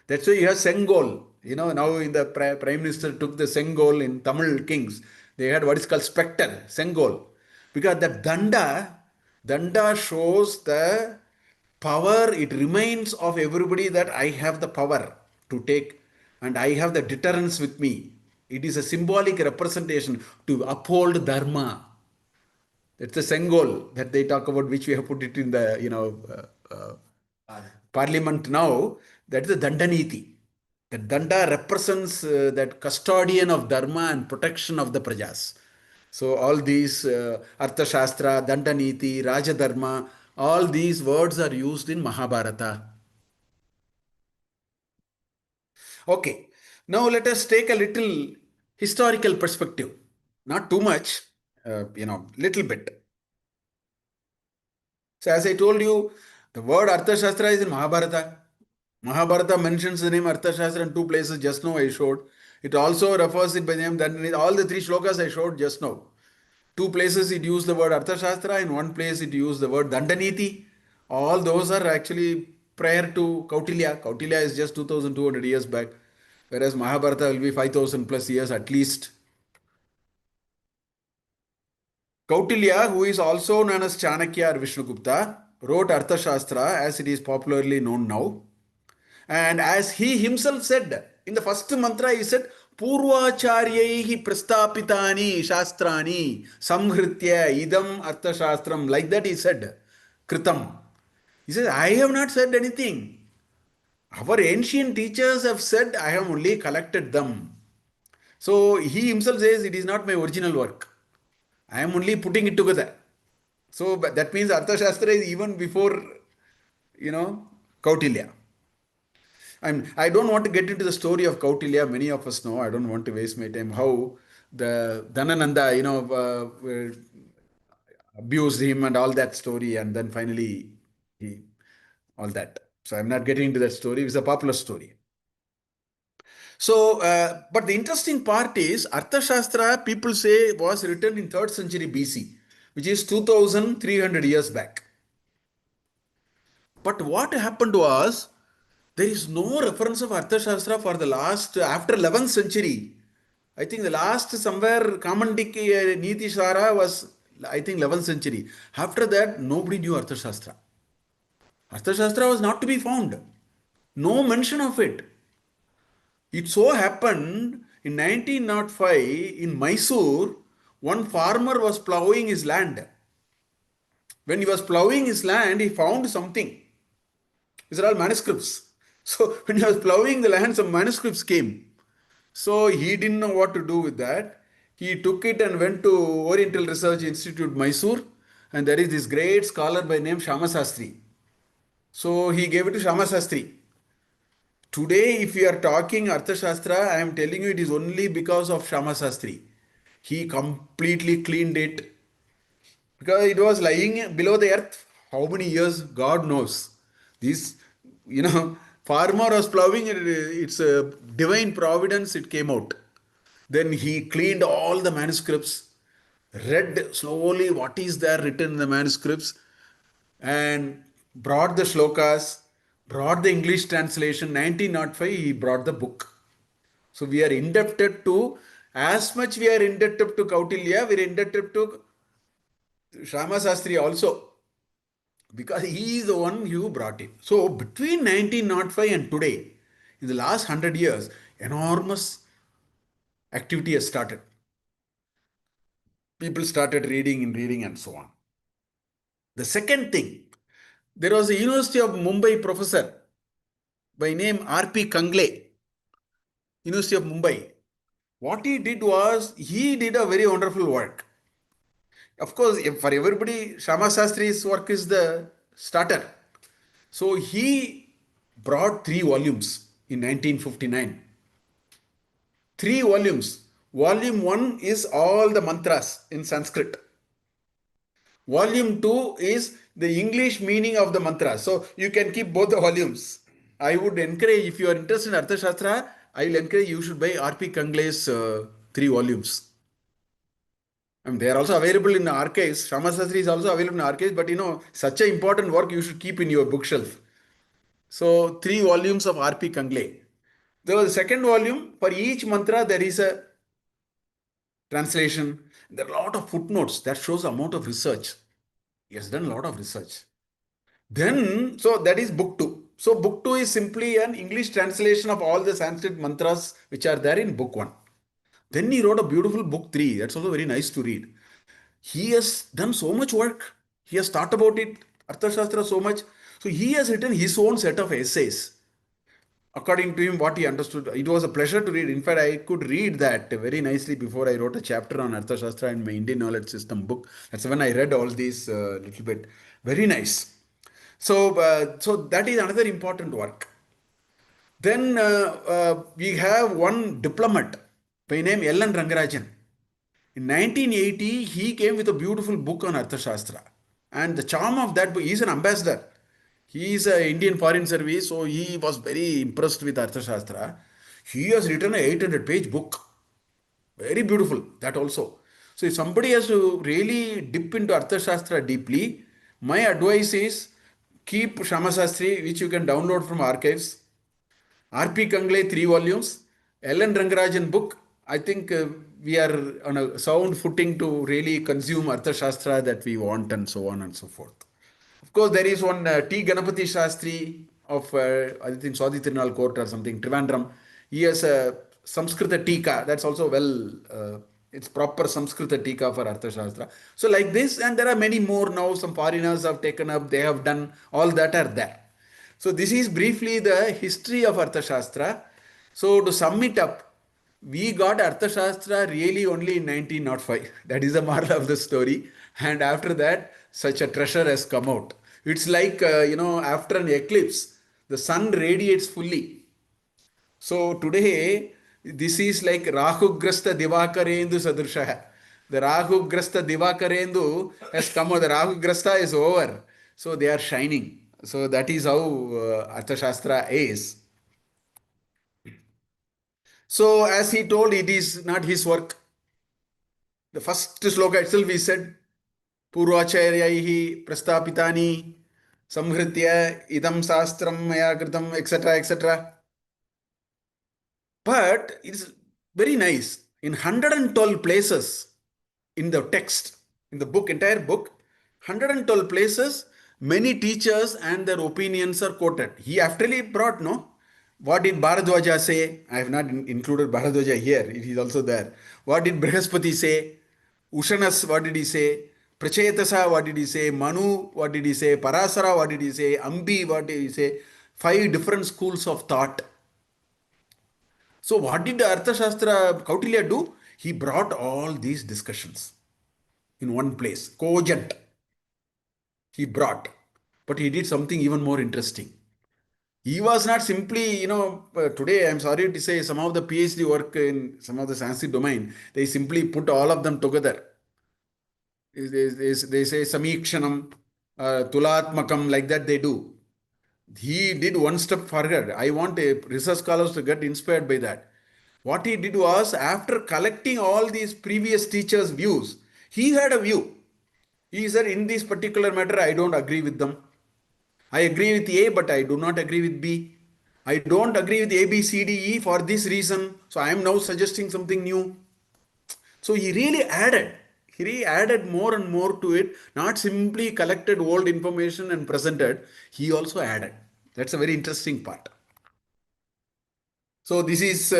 That's why you have Sengol. You know, now in the Prime Minister took the Sengol in Tamil kings. They had what is called spectre, Sengol. Because the danda shows the power, it reminds of everybody that I have the power to take and I have the deterrence with me. It is a symbolic representation to uphold Dharma. That's the Sengol that they talk about, which we have put it in the, parliament now. That is the Dandaniti. The Danda represents that custodian of Dharma and protection of the Prajas. So all these Arthashastra, Dandaniti, Rajadharma, all these words are used in Mahabharata. Okay, now let us take a little historical perspective. Not too much, little bit. So as I told you, the word Arthashastra is in Mahabharata. Mahabharata mentions the name Arthashastra in two places just now I showed. It also refers it by name, then all the three shlokas I showed just now. Two places it used the word Arthashastra, in one place it used the word Dandaniti. All those are actually prior to Kautilya. Kautilya is just 2200 years back, whereas Mahabharata will be 5000 plus years at least. Kautilya, who is also known as Chanakya or Vishnugupta, wrote Arthashastra as it is popularly known now. And as he himself said, in the first mantra he said, Purvacharyahi prastapitani shastrani samhritya idam arthashastram. Like that he said, Kritam. He says, I have not said anything. Our ancient teachers have said, I have only collected them. So he himself says, it is not my original work. I am only putting it together. So that means Arthashastra is even before, Kautilya. I don't want to get into the story of Kautilya. Many of us know. I don't want to waste my time. How the Dhanananda, abused him and all that story, and then finally all that. So I'm not getting into that story. It's a popular story. So, but the interesting part is Arthashastra, people say, was written in 3rd century BC, which is 2300 years back. But what happened was, there is no reference of Arthashastra for the last, after 11th century. I think the last somewhere Kamandiki Niti Sara was, I think, 11th century. After that, nobody knew Arthashastra. Arthashastra was not to be found. No mention of it. It so happened in 1905 in Mysore, one farmer was ploughing his land. When he was ploughing his land, he found something. These are all manuscripts. So when he was ploughing the land, some manuscripts came. So he didn't know what to do with that. He took it and went to Oriental Research Institute, Mysore, and there is this great scholar by name Shamasastri. So he gave it to Shamasastri. Today, if we are talking Arthashastra, I am telling you it is only because of Shamasastri. He completely cleaned it because it was lying below the earth. How many years? God knows. This, farmer was ploughing it, it's a divine providence, it came out. Then he cleaned all the manuscripts, read slowly what is there written in the manuscripts, and brought the shlokas, brought the English translation. 1905, he brought the book. So we are indebted to, as much we are indebted to Kautilya, we are indebted to Shamasastri also, because he is the one who brought it. So between 1905 and today, in the last 100 years, enormous activity has started. People started reading and so on. The second thing, there was a University of Mumbai professor by name R.P. Kangle, University of Mumbai. What he did was, he did a very wonderful work. Of course, for everybody, Shamasastri's work is the starter. So he brought 3 volumes in 1959. 3 volumes. Volume 1 is all the mantras in Sanskrit. Volume 2 is the English meaning of the mantra. So you can keep both the volumes. I would encourage, if you are interested in Arthashastra, I will encourage you should buy R.P. Kangle's 3 volumes. They are also available in the archives. Shamasastri is also available in archives, but such an important work you should keep in your bookshelf. So 3 volumes of R.P. Kangle. There was a second volume. For each mantra, there is a translation. There are a lot of footnotes that shows the amount of research. He has done a lot of research. Then, so that is book 2. So book 2 is simply an English translation of all the Sanskrit mantras which are there in book 1. Then he wrote a beautiful book 3. That's also very nice to read. He has done so much work. He has thought about it, Arthashastra so much. So he has written his own set of essays. According to him, what he understood. It was a pleasure to read. In fact, I could read that very nicely before I wrote a chapter on Arthashastra in my Indian Knowledge System book. That's when I read all these little bit. Very nice. So that is another important work. Then we have one diplomat by name L.N. Rangarajan. In 1980, he came with a beautiful book on Arthashastra. And the charm of that book, he's an ambassador. He is an Indian Foreign Service, so he was very impressed with Arthashastra. He has written an 800-page book. Very beautiful, that also. So if somebody has to really dip into Arthashastra deeply, my advice is keep Shamasastri, which you can download from archives. R.P. Kangle, 3 volumes. L.N. Rangarajan book. I think we are on a sound footing to really consume Arthashastra that we want, and so on and so forth. Of course, there is one T. Ganapati Shastri of, I think, Swadhi Tirunal Court or something, Trivandrum. He has a Samskrita Tika. That's also it's proper Samskrita Tika for Arthashastra. So like this, and there are many more now. Some foreigners have taken up, they have done, all that are there. So this is briefly the history of Arthashastra. So to sum it up, we got Arthashastra really only in 1905. That is the moral of the story. And after that, such a treasure has come out. It's like, after an eclipse, the sun radiates fully. So today, this is like Rahugrasta Divakarendu Sadrishaha. The Rahugrasta Divakarendu has come out. The Rahugrasta is over. So they are shining. So that is how Arthashastra is. So as he told, it is not his work. The first sloka itself he said, Purvacharyaihi prastapitani samhritya idam sastram maya kritam, etc., etc. But it's very nice. In 112 places in the text, in the book, entire book, 112 places, many teachers and their opinions are quoted. He actually brought, no? What did Bharadwaja say? I have not included Bharadwaja here. It is also there. What did Brihaspati say? Ushanas, what did he say? Prachayatasa, what did he say? Manu, what did he say? Parasara, what did he say? Ambi, what did he say? 5 different schools of thought. So what did the Arthashastra Kautilya do? He brought all these discussions in one place, cogent. He brought, but he did something even more interesting. He was not simply, today I'm sorry to say, some of the PhD work in some of the Sanskrit domain, they simply put all of them together. They say Samikshanam, Tulatmakam, like that they do. He did one step further. I want research scholars to get inspired by that. What he did was, after collecting all these previous teachers' views, he had a view. He said, in this particular matter, I don't agree with them. I agree with A, but I do not agree with B. I don't agree with A, B, C, D, E for this reason. So I am now suggesting something new. So he really added more and more to it, not simply collected old information and presented. He also added. That's a very interesting part. So this is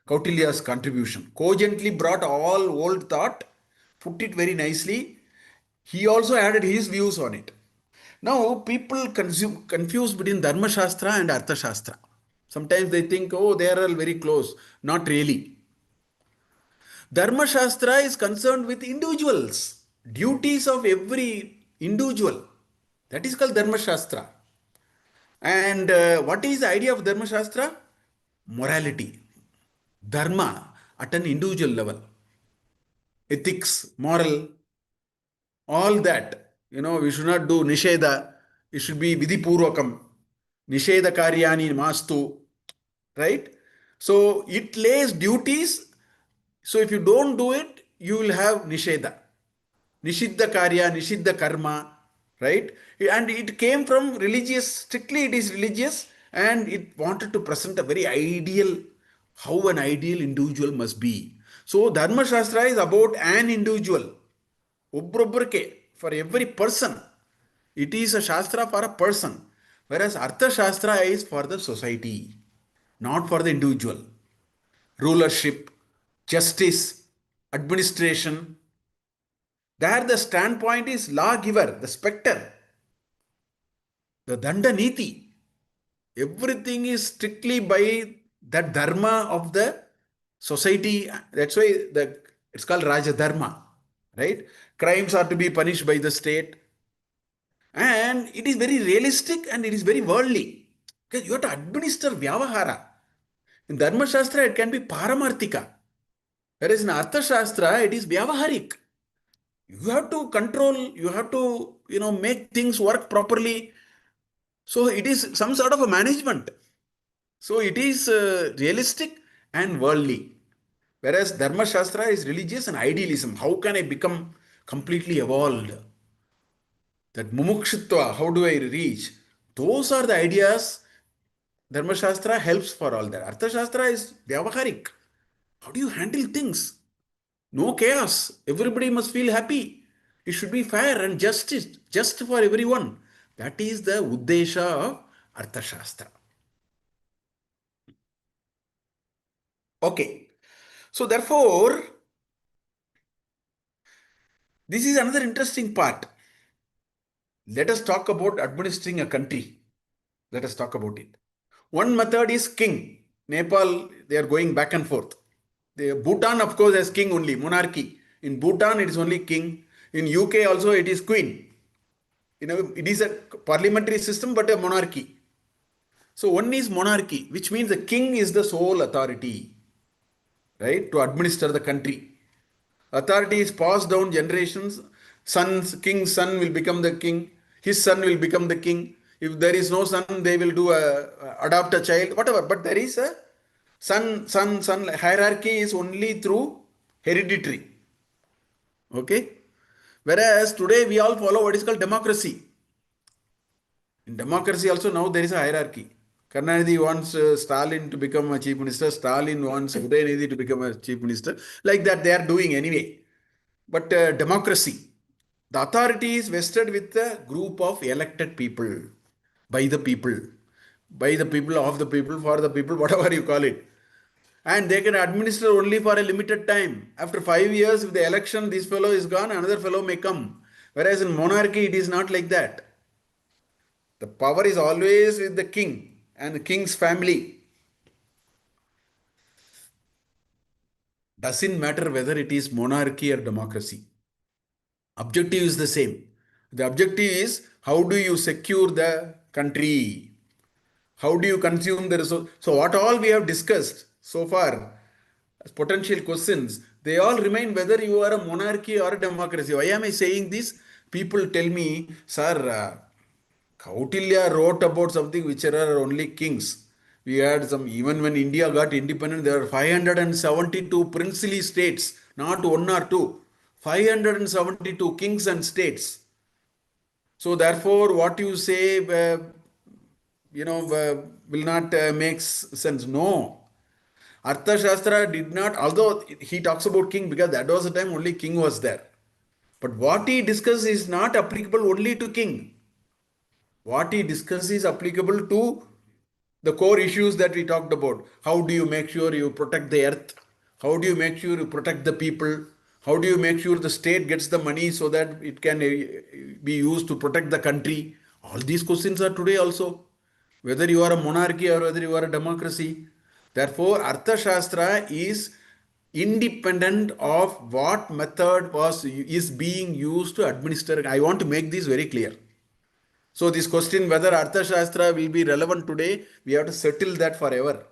Kautilya's contribution. Cogently brought all old thought, put it very nicely. He also added his views on it. Now people confuse between Dharmashastra and Arthashastra. Sometimes they think, oh, they are all very close. Not really. Dharmashastra is concerned with individuals, duties of every individual. That is called Dharmashastra. And what is the idea of Dharmashastra? Morality. Dharma at an individual level. Ethics, moral, all that. We should not do nisheda. It should be vidhipurvakam. Nisheda karyani mastu. Right? So it lays duties. So if you don't do it, you will have nisheda. Nishiddha karya, nishiddha karma. Right? And it came from religious, strictly it is religious, and it wanted to present a very ideal, how an ideal individual must be. So Dharmashastra is about an individual. For every person. It is a Shastra for a person. Whereas Arthashastra is for the society, not for the individual. Rulership, justice, administration. There the standpoint is lawgiver, the spectre, the Dandaniti. Everything is strictly by that dharma of the society. That's why it's called Raja Dharma, right? Crimes are to be punished by the state. And it is very realistic and it is very worldly. Because you have to administer Vyavahara. In Dharmashastra, it can be Paramarthika. Whereas in Arthashastra, it is Vyavaharik. You have to control, you have to, make things work properly. So it is some sort of a management. So it is realistic and worldly. Whereas Dharmashastra is religious and idealism. How can I become completely evolved? That mumukshutva, how do I reach? Those are the ideas. Dharmashastra helps for all that. Arthashastra is vyavaharik. How do you handle things? No chaos. Everybody must feel happy. It should be fair and justice, just for everyone. That is the uddesha of Arthashastra. Okay. So therefore, this is another interesting part. Let us talk about administering a country. Let us talk about it. One method is king. Nepal, they are going back and forth. Bhutan, of course, has king only, monarchy. In Bhutan, it is only king. In UK also, it is queen. It is a parliamentary system, but a monarchy. So one is monarchy, which means the king is the sole authority, right, to administer the country. Authority is passed down generations. King's son will become the king. His son will become the king. If there is no son, they will adopt a child, whatever. But there is a son hierarchy is only through hereditary. Okay? Whereas today we all follow what is called democracy. In democracy also now there is a hierarchy. Karnanidhi wants Stalin to become a chief minister. Stalin wants Udayanithi to become a chief minister. Like that they are doing anyway. But democracy, the authority is vested with a group of elected people, by the people, of the people, for the people, whatever you call it. And they can administer only for a limited time. After 5 years, if the election, this fellow is gone, another fellow may come. Whereas in monarchy, it is not like that. The power is always with the king and the king's family. Doesn't matter whether it is monarchy or democracy. Objective is the same. The objective is how do you secure the country? How do you consume the resource? So what all we have discussed so far as potential questions, they all remain whether you are a monarchy or a democracy. Why am I saying this? People tell me, sir, Kautilya wrote about something which are only kings. We had even when India got independent, there were 572 princely states, not one or two. 572 kings and states. So therefore, what you say, will not make sense. No. Arthashastra did not, although he talks about king because that was the time only king was there. But what he discusses is not applicable only to king. What he discusses is applicable to the core issues that we talked about. How do you make sure you protect the earth? How do you make sure you protect the people? How do you make sure the state gets the money so that it can be used to protect the country? All these questions are today also. Whether you are a monarchy or whether you are a democracy. Therefore, Arthashastra is independent of what method is being used to administer. I want to make this very clear. So this question whether Arthashastra will be relevant today, we have to settle that forever.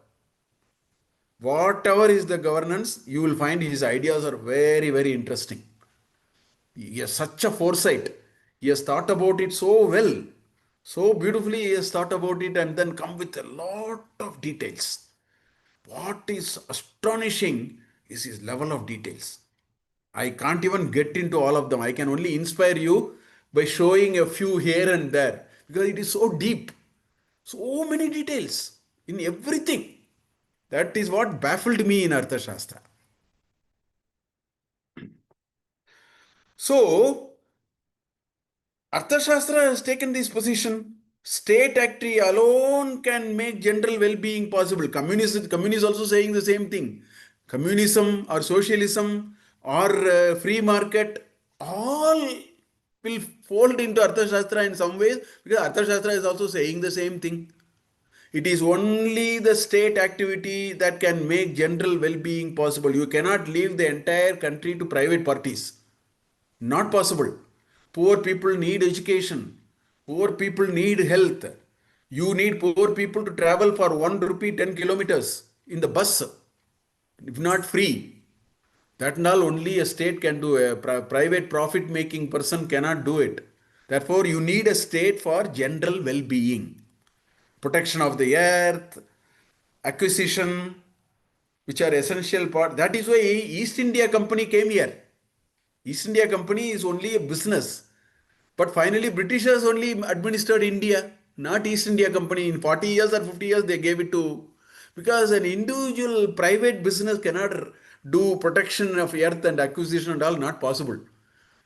Whatever is the governance, you will find his ideas are very, very interesting. He has such a foresight. He has thought about it so well. So beautifully he has thought about it and then come with a lot of details. What is astonishing is his level of details. I can't even get into all of them. I can only inspire you by showing a few here and there because it is so deep. So many details in everything. That is what baffled me in Arthashastra. So, Arthashastra has taken this position. State activity alone can make general well-being possible. Communists also saying the same thing. Communism or socialism or free market, all will fold into Arthashastra in some ways, because Arthashastra is also saying the same thing. It is only the state activity that can make general well-being possible. You cannot leave the entire country to private parties. Not possible. Poor people need education. Poor people need health. You need poor people to travel for 1 rupee 10 kilometers in the bus, if not free. That and all only a state can do. A private profit making person cannot do it. Therefore, you need a state for general well being, protection of the earth, acquisition, which are essential part. That is why East India Company came here. East India Company is only a business. But finally, Britishers only administered India, not East India Company. In 40 years or 50 years, they gave it to, because an individual private business cannot do protection of earth and acquisition and all, not possible.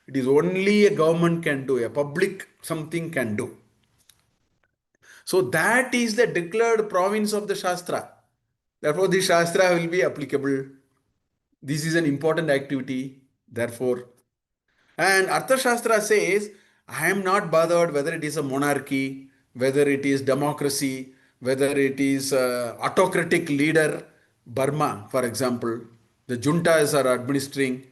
It is only a government can do, a public something can do. So that is the declared province of the Shastra. Therefore, the Shastra will be applicable. This is an important activity. Therefore, and Arthashastra says, I am not bothered whether it is a monarchy, whether it is democracy, whether it is autocratic leader, Burma, for example, the juntas are administering.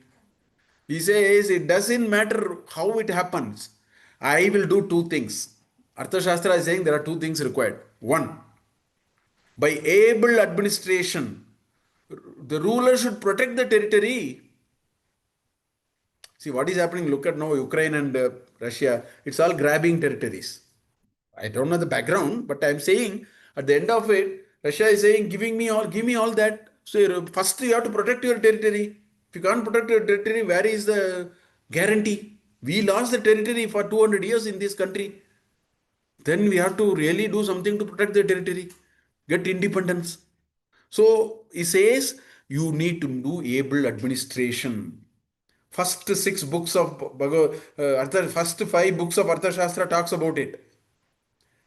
He says, it doesn't matter how it happens. I will do two things. Arthashastra is saying there are two things required. One, by able administration, the ruler should protect the territory. See what is happening. Look at now Ukraine and Russia. It's all grabbing territories. I don't know the background, but I'm saying at the end of it, Russia is saying, give me all that. So first you have to protect your territory. If you can't protect your territory, where is the guarantee? We lost the territory for 200 years in this country. Then we have to really do something to protect the territory, get independence. So he says you need to do able administration. First 6 books of first 5 books of Arthashastra talks about it.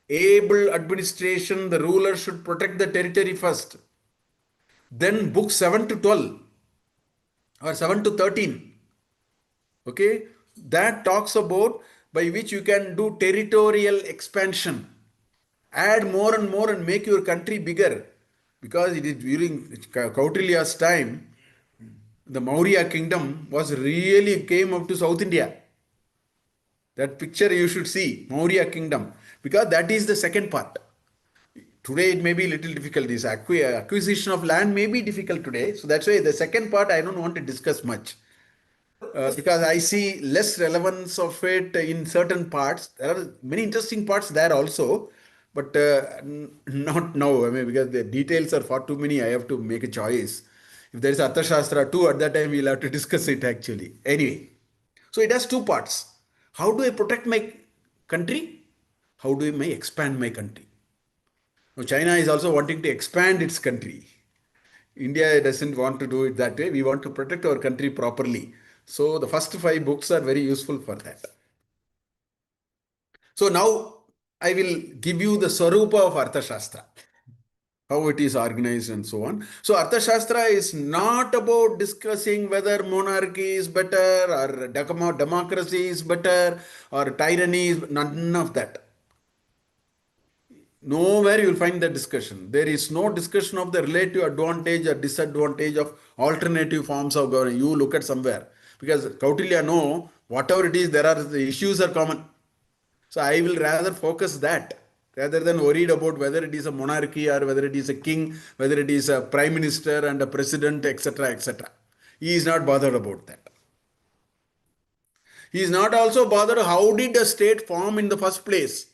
Able administration, the ruler should protect the territory first. Then book 7 to 12 or 7 to 13. Okay, that talks about by which you can do territorial expansion. Add more and more and make your country bigger. Because it is during Kautilya's time, the Maurya kingdom was really came up to South India. That picture you should see, Maurya kingdom, because that is the second part. Today it may be a little difficult. This acquisition of land may be difficult today. So that's why the second part I don't want to discuss much. Because I see less relevance of it in certain parts. There are many interesting parts there also, but not now. I mean, because the details are far too many, I have to make a choice. If there is Arthashastra too, at that time we'll have to discuss it actually. Anyway, so it has two parts. How do I protect my country? How do I expand my country? Now, China is also wanting to expand its country. India doesn't want to do it that way. We want to protect our country properly. So the first 5 books are very useful for that. So now I will give you the Swarupa of Arthashastra, how it is organized and so on. So Arthashastra is not about discussing whether monarchy is better or democracy is better or tyranny is, none of that. Nowhere you will find that discussion. There is no discussion of the relative advantage or disadvantage of alternative forms of government. You look at somewhere. Because Kautilya know, whatever it is, the issues are common. So I will rather focus that, rather than worried about whether it is a monarchy or whether it is a king, whether it is a prime minister and a president, etc., etc. He is not bothered about that. He is not also bothered how did the state form in the first place.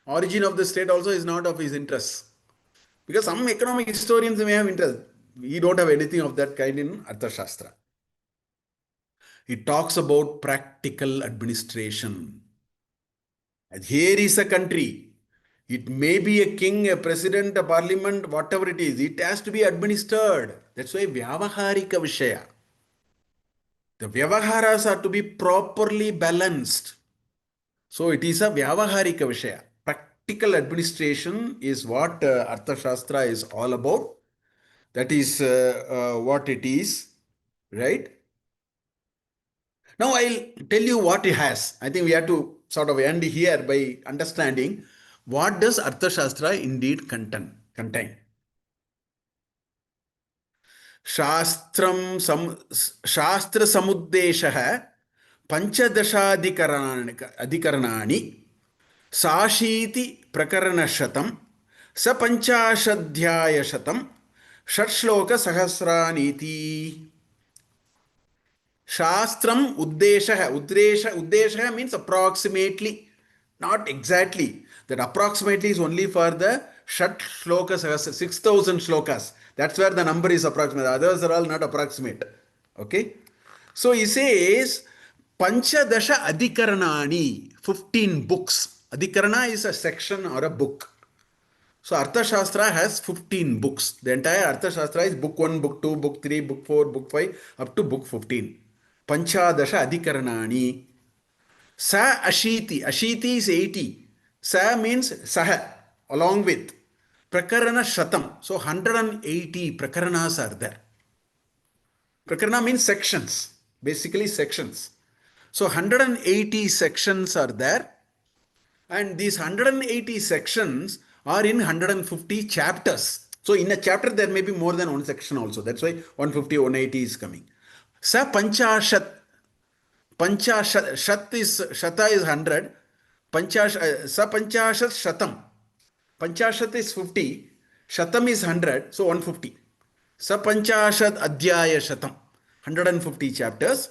Origin of the state also is not of his interest. Because some economic historians may have interest. We don't have anything of that kind in Arthashastra. It talks about practical administration. And here is a country. It may be a king, a president, a parliament, whatever it is. It has to be administered. That's why vyavaharika vishaya. The vyavaharas are to be properly balanced. So it is a vyavaharika vishaya. Practical administration is what Arthashastra is all about. That is what it is, right? Now I'll tell you what it has. I think we have to sort of end here by understanding what does Arthashastra indeed contain. शास्त्र समुद्देशः पंचदशाधिकरणानि साशीति प्रकरणशतं सपञ्चाशदध्यायशतं षट्श्लोकसहस्रानीति. Shastram Uddesha means approximately, not exactly. That approximately is only for the Shat Shlokas, 6,000 shlokas. That's where the number is approximate. Others are all not approximate. Okay? So he says, Panchadasha Adhikaranani, 15 books. Adhikarana is a section or a book. So Arthashastra has 15 books. The entire Arthashastra is book 1, book 2, book 3, book 4, book 5, up to book 15. Panchadasha Adhikaranani. Sa Ashiti. Ashiti is 80. Sa means Saha, along with. Prakarana Shatam. So 180 Prakaranas are there. Prakarana means sections. Basically sections. So 180 sections are there. And these 180 sections are in 150 chapters. So in a chapter there may be more than one section also. That's why 150, 180 is coming. Sa Panchashat. Panchashat Shata is 100. Sa Panchashat Shatam. Panchashat is 50. Shatam is 100. So 150. Sa Panchashat Adhyaya Shatam. 150 chapters.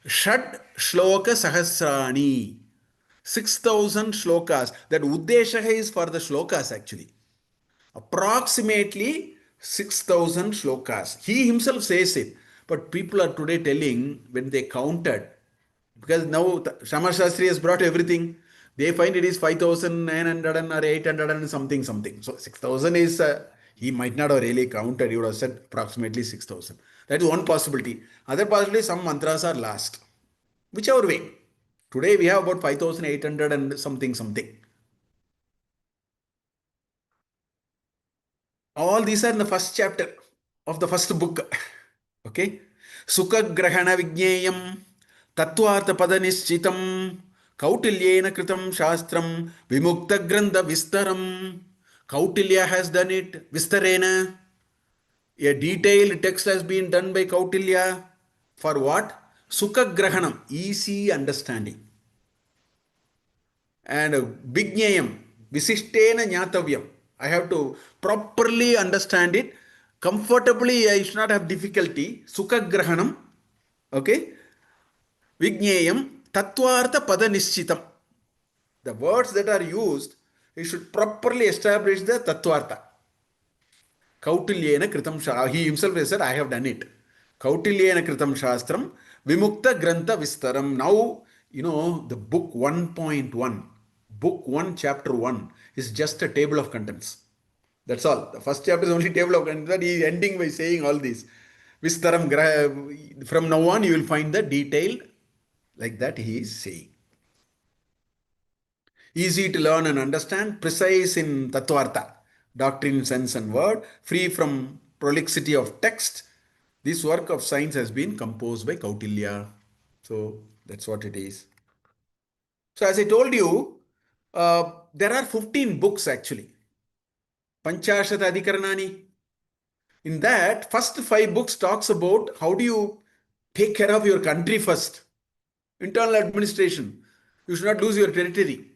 Shad Shloka Sahasrani. 6,000 shlokas. That Uddesha is for the shlokas actually. Approximately 6,000 shlokas. He himself says it. But people are today telling when they counted, because now Dharmashastra has brought everything, they find it is 5,900 or 800 and something. So 6,000 is, he might not have really counted, he would have said approximately 6,000. That is one possibility. Other possibility, some mantras are lost. Whichever way. Today we have about 5,800 and something. All these are in the first chapter of the first book. Okay? Sukha grahana vijneyam tattvartha padanishchitam Kautilyena kritam shastram vimukta grantha vistaram. Kautilya has done it. Vistarena. A detailed text has been done by Kautilya. For what? Sukha grahanam. Easy understanding. And Vijnayam, Visishtena Nyatavyam. I have to properly understand it. Comfortably, I should not have difficulty. Sukha Grahanam. Okay. Vijnayam, Tattvartha Pada Nischitam. The words that are used, you should properly establish the Tattvartha. Kautilyena Kritam Shastram. He himself has said, I have done it. Kautilyena Kritam Shastram, Vimukta Grantha Vistaram. Now, you know, the book 1.1. Book 1, chapter 1 is just a table of contents. That's all. The first chapter is only table of contents. But he is ending by saying all this. Vistaram, from now on you will find the detail like that he is saying. Easy to learn and understand, precise in Tattvartha, doctrine, sense and word, free from prolixity of text. This work of science has been composed by Kautilya. So that's what it is. So as I told you, there are 15 books actually. Panchashat Adhikaranani. In that, first 5 books talks about how do you take care of your country first. Internal administration. You should not lose your territory.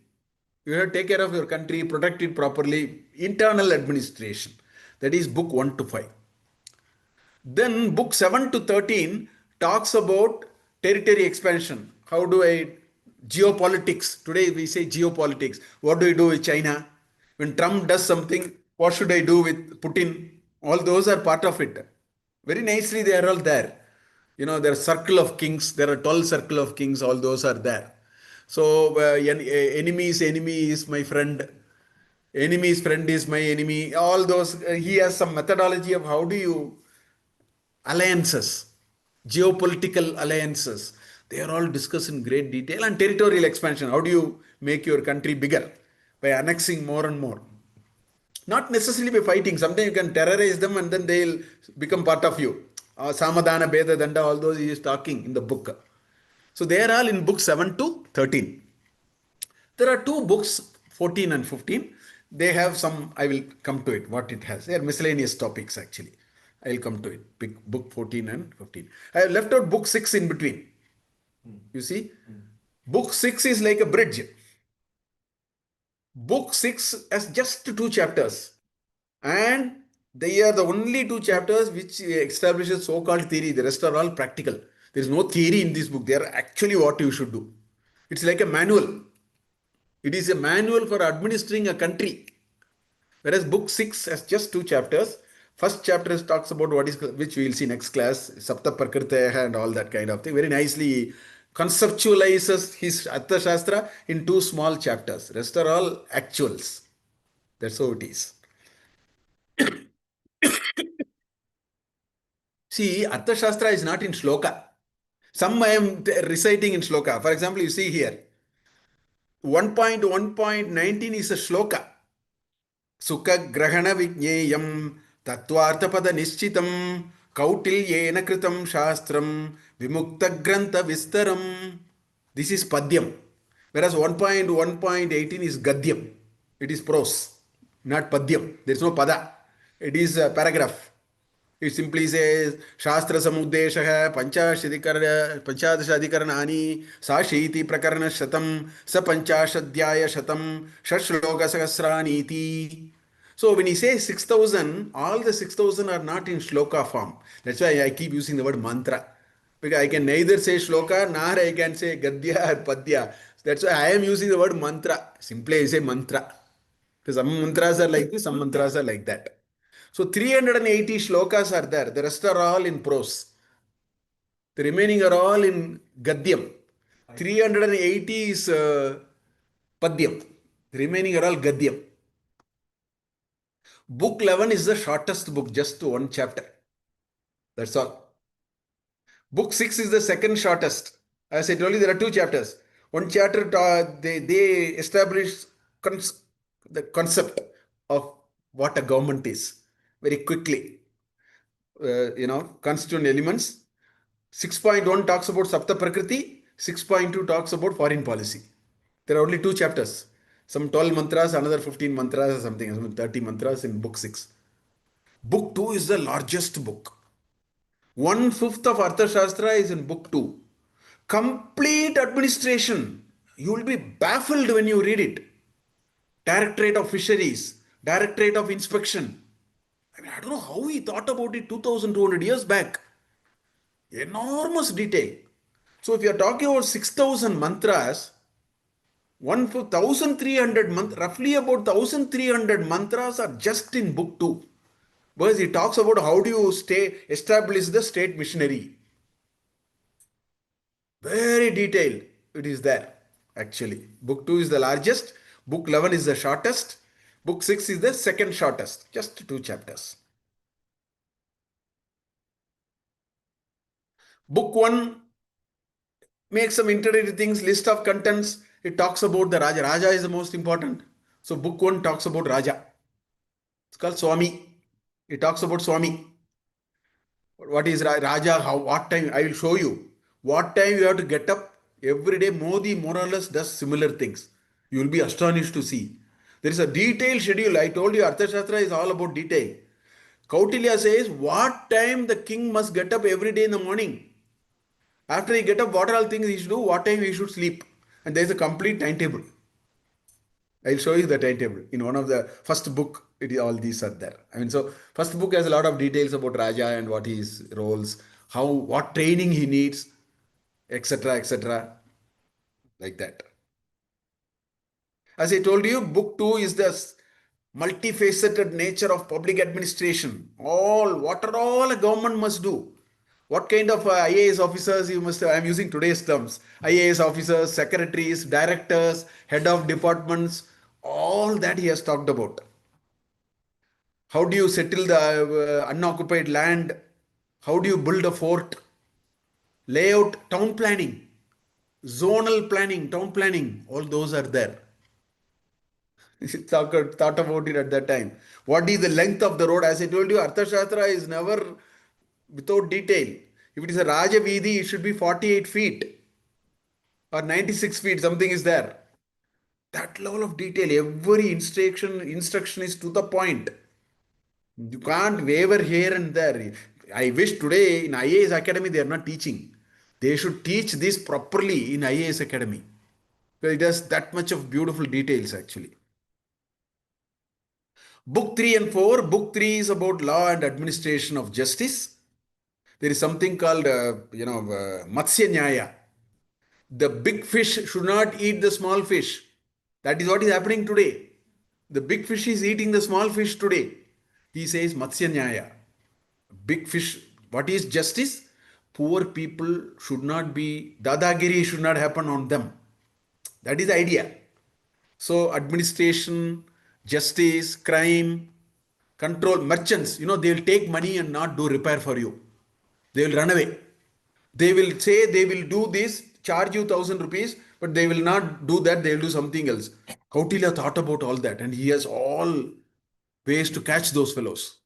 You have to take care of your country, protect it properly. Internal administration. That is book 1 to 5. Then book 7 to 13 talks about territory expansion. How do I geopolitics. Today we say geopolitics. What do you do with China? When Trump does something, what should I do with Putin? All those are part of it. Very nicely they are all there. You know, there are circle of kings. There are 12 circle of kings. All those are there. So enemy's enemy is my friend. Enemy's friend is my enemy. All those, he has some methodology of how do you alliances. geopolitical alliances. They are all discussed in great detail, and territorial expansion. How do you make your country bigger? By annexing more and more. Not necessarily by fighting. Sometimes you can terrorize them and then they'll become part of you. Samadhana, Beda, Danda, all those he is talking in the book. So they are all in book 7 to 13. There are two books, 14 and 15. They have some, I will come to it, what it has. They are miscellaneous topics actually. I will come to it. Book 14 and 15. I have left out book 6 in between. You see? Book 6 is like a bridge. Book 6 has just 2 chapters. And they are the only 2 chapters which establishes so-called theory. The rest are all practical. There is no theory in this book. They are actually what you should do. It's like a manual. It is a manual for administering a country. Whereas book 6 has just 2 chapters. First chapter talks about what is, which we will see next class, Sapta Prakriteha and all that kind of thing. Very nicely conceptualizes his Arthashastra in 2 small chapters. Rest are all actuals. That's how it is. See, Arthashastra is not in shloka. Some I am reciting in shloka. For example, you see here, 1.1.19 is a shloka. Sukha grahana vijneyam tattvarthapada nishchitam Kautilyena kritam shastram vimukta grantha vistaram. This is padyam. Whereas 1.1.18 is gadyam. It is prose, not padyam. There is no pada. It is a paragraph. It simply says Shastra Samudesha Panchadasha Sashiti Prakarana Shatam Sa Panchashadhyaya Shatam Shashloka Sahasraniti. So when he says 6,000, all the 6,000 are not in shloka form. That's why I keep using the word mantra. Because I can neither say shloka nor I can say gadya or padya. That's why I am using the word mantra. Simply I say mantra. Because some mantras are like this, some mantras are like that. So 380 shlokas are there. The rest are all in prose. The remaining are all in gadyam. 380 is padyam. The remaining are all gadyam. Book 11 is the shortest book, just 1 chapter. That's all. Book 6 is the second shortest. As I told you, there are 2 chapters. 1 chapter, they establish the concept of what a government is very quickly. Constituent elements. 6.1 talks about Sapta Prakriti. 6.2 talks about foreign policy. There are only 2 chapters. Some 12 mantras, another 15 mantras or something, some 30 mantras in book 6. Book 2 is the largest book. 1/5 of Arthashastra is in book 2. Complete administration. You will be baffled when you read it. Directorate of Fisheries, Directorate of Inspection. I don't know how he thought about it 2,200 years back. Enormous detail. So if you are talking about 6,000 mantras, 1,300 roughly about 1,300 mantras are just in book 2. Because he talks about how do you establish the state missionary. Very detailed. It is there actually. Book 2 is the largest. Book 11 is the shortest. Book 6 is the second shortest. Just 2 chapters. Book 1 makes some introductory things, list of contents. It talks about the Raja. Raja is the most important. So book 1 talks about Raja. It's called Swami. It talks about Swami. What is Raja? How? What time? I will show you. What time you have to get up. Every day Modi more or less does similar things. You will be astonished to see. There is a detailed schedule. I told you Arthashastra is all about detail. Kautilya says what time the king must get up every day in the morning. After he get up, what are all things he should do, what time he should sleep. And there is a complete timetable. I'll show you the timetable. In one of the first book, all these are there. So first book has a lot of details about Raja and what his roles, what training he needs, etc., etc. Like that. As I told you, book 2 is the multifaceted nature of public administration. What are all a government must do. What kind of IAS officers you must have? I'm using today's terms. IAS officers, secretaries, directors, head of departments, all that he has talked about. How do you settle the unoccupied land? How do you build a fort? layout, town planning, zonal planning, town planning, all those are there. Thought about it at that time. What is the length of the road? As I told you, Arthashastra is never without detail. If it is a Raja Vidhi, it should be 48 feet or 96 feet, something is there. That level of detail, every instruction is to the point. You can't waver here and there. I wish today in IAS Academy they are not teaching. They should teach this properly in IAS Academy. It has that much of beautiful details actually. Book 3 and 4. Book 3 is about law and administration of justice. There is something called, Matsya Nyaya. The big fish should not eat the small fish. That is what is happening today. The big fish is eating the small fish today. He says Matsya Nyaya. Big fish. What is justice? Poor people should not be, dadagiri should not happen on them. That is the idea. So administration, justice, crime, control, merchants, they will take money and not do repair for you. They will run away. They will say they will do this, charge you 1,000 rupees, but they will not do that, they will do something else. Kautilya thought about all that and he has all ways to catch those fellows.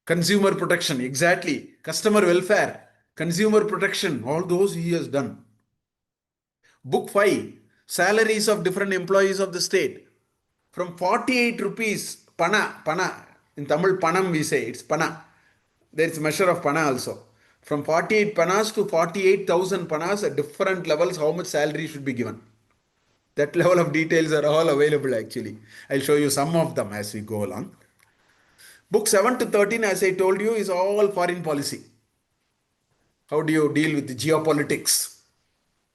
Consumer protection, exactly. Customer welfare, consumer protection, all those he has done. Book 5, salaries of different employees of the state. From 48 rupees, pana, in Tamil panam we say, it's pana. There is a measure of pana also. From 48 panas to 48,000 panas at different levels, how much salary should be given. That level of details are all available actually. I'll show you some of them as we go along. Book 7 to 13, as I told you, is all foreign policy. How do you deal with the geopolitics?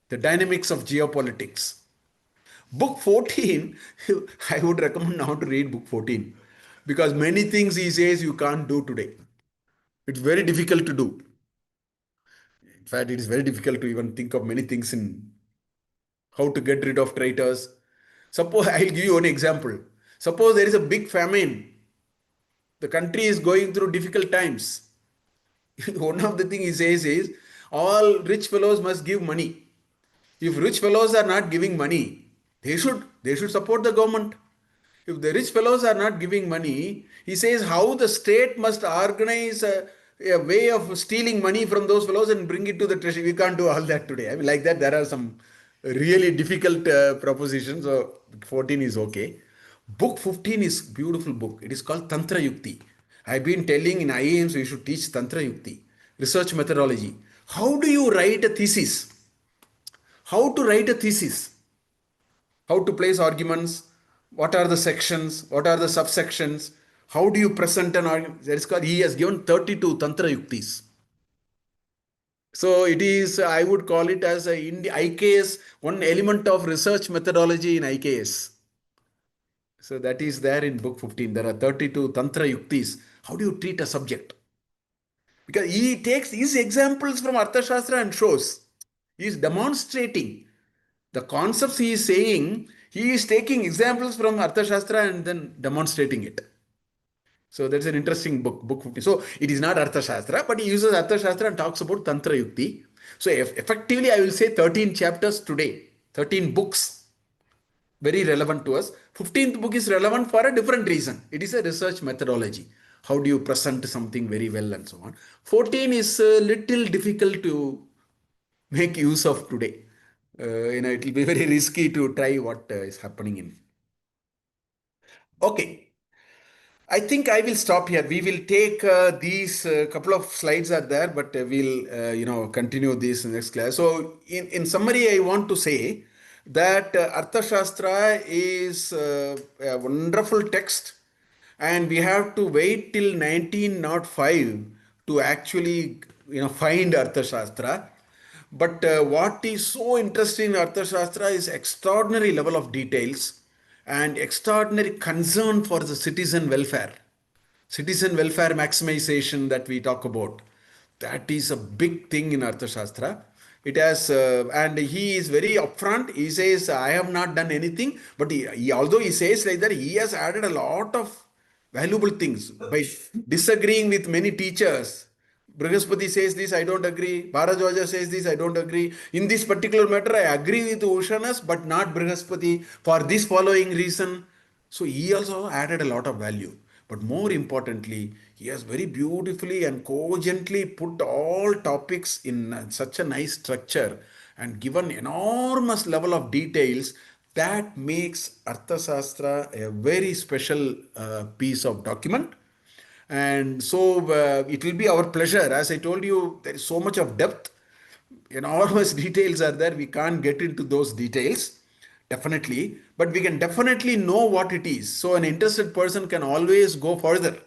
The dynamics of geopolitics. Book 14, I would recommend now to read book 14 because many things he says you can't do today. It's very difficult to do. In fact, it is very difficult to even think of many things in how to get rid of traitors. Suppose, I'll give you one example. Suppose there is a big famine. The country is going through difficult times. One of the things he says is, all rich fellows must give money. If rich fellows are not giving money, they should support the government. If the rich fellows are not giving money, he says how the state must organize a way of stealing money from those fellows and bring it to the treasury. We can't do all that today. I mean, like that, there are some really difficult propositions. So 14 is okay. Book 15 is beautiful book. It is called Tantra Yukti. I've been telling in IAMs we should teach Tantra Yukti, research methodology. How do you write a thesis? How to write a thesis? How to place arguments? What are the sections? What are the subsections? How do you present an argument? He has given 32 Tantra Yuktis. So it is, I would call it as in the IKS, one element of research methodology in IKS. So that is there in book 15. There are 32 Tantra Yuktis. How do you treat a subject? Because he takes his examples from Arthashastra and shows. He is demonstrating the concepts he is saying. He is taking examples from Arthashastra and then demonstrating it. So that's an interesting book, book 50. So it is not Arthashastra, but he uses Arthashastra and talks about Tantra Yukti. So effectively, I will say 13 chapters today, 13 books, very relevant to us. 15th book is relevant for a different reason. It is a research methodology. How do you present something very well and so on. 14 is a little difficult to make use of today. It will be very risky to try what is happening in. Okay. I think I will stop here. We will take these couple of slides are there, but we'll continue this in next class. So in summary, I want to say that Arthashastra is a wonderful text, and we have to wait till 1905 to actually find Arthashastra. But what is so interesting in Arthashastra is extraordinary level of details and extraordinary concern for the citizen welfare maximization that we talk about. That is a big thing in Arthashastra. It has, and he is very upfront. He says, I have not done anything, but although he says like that, he has added a lot of valuable things by disagreeing with many teachers, Brihaspati says this, I don't agree. Bharadwaja says this, I don't agree. In this particular matter, I agree with Ushanas, but not Brihaspati for this following reason. So he also added a lot of value. But more importantly, he has very beautifully and cogently put all topics in such a nice structure and given enormous level of details that makes Arthashastra a very special piece of document. And so it will be our pleasure. As I told you, there is so much of depth, enormous details are there. We can't get into those details, definitely, but we can definitely know what it is. So an interested person can always go further.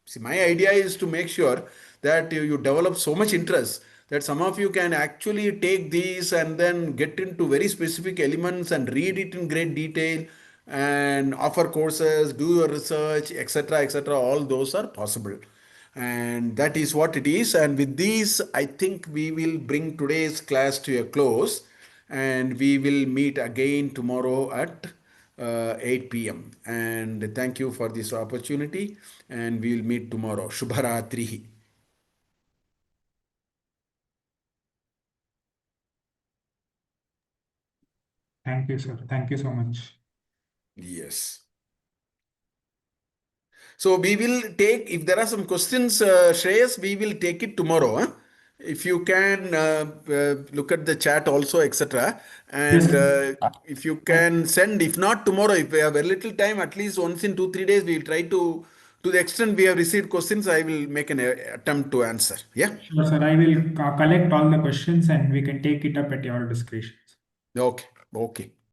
See, my idea is to make sure that you develop so much interest that some of you can actually take these and then get into very specific elements and read it in great detail and offer courses, do your research, etc., etc. All those are possible. And that is what it is. And with these, I think we will bring today's class to a close and we will meet again tomorrow at 8 p.m. And thank you for this opportunity. And we will meet tomorrow. Shubharatri. Thank you, sir. Thank you so much. Yes. So we will take, if there are some questions, Shreyas, we will take it tomorrow. Huh? If you can look at the chat also, etc. And Yes. if you can send, if not tomorrow, if we have a little time, at least once in 2-3 days, we will try to the extent we have received questions, I will make an attempt to answer. Yeah. Sure, sir. I will collect all the questions and we can take it up at your discretion. Okay. Okay.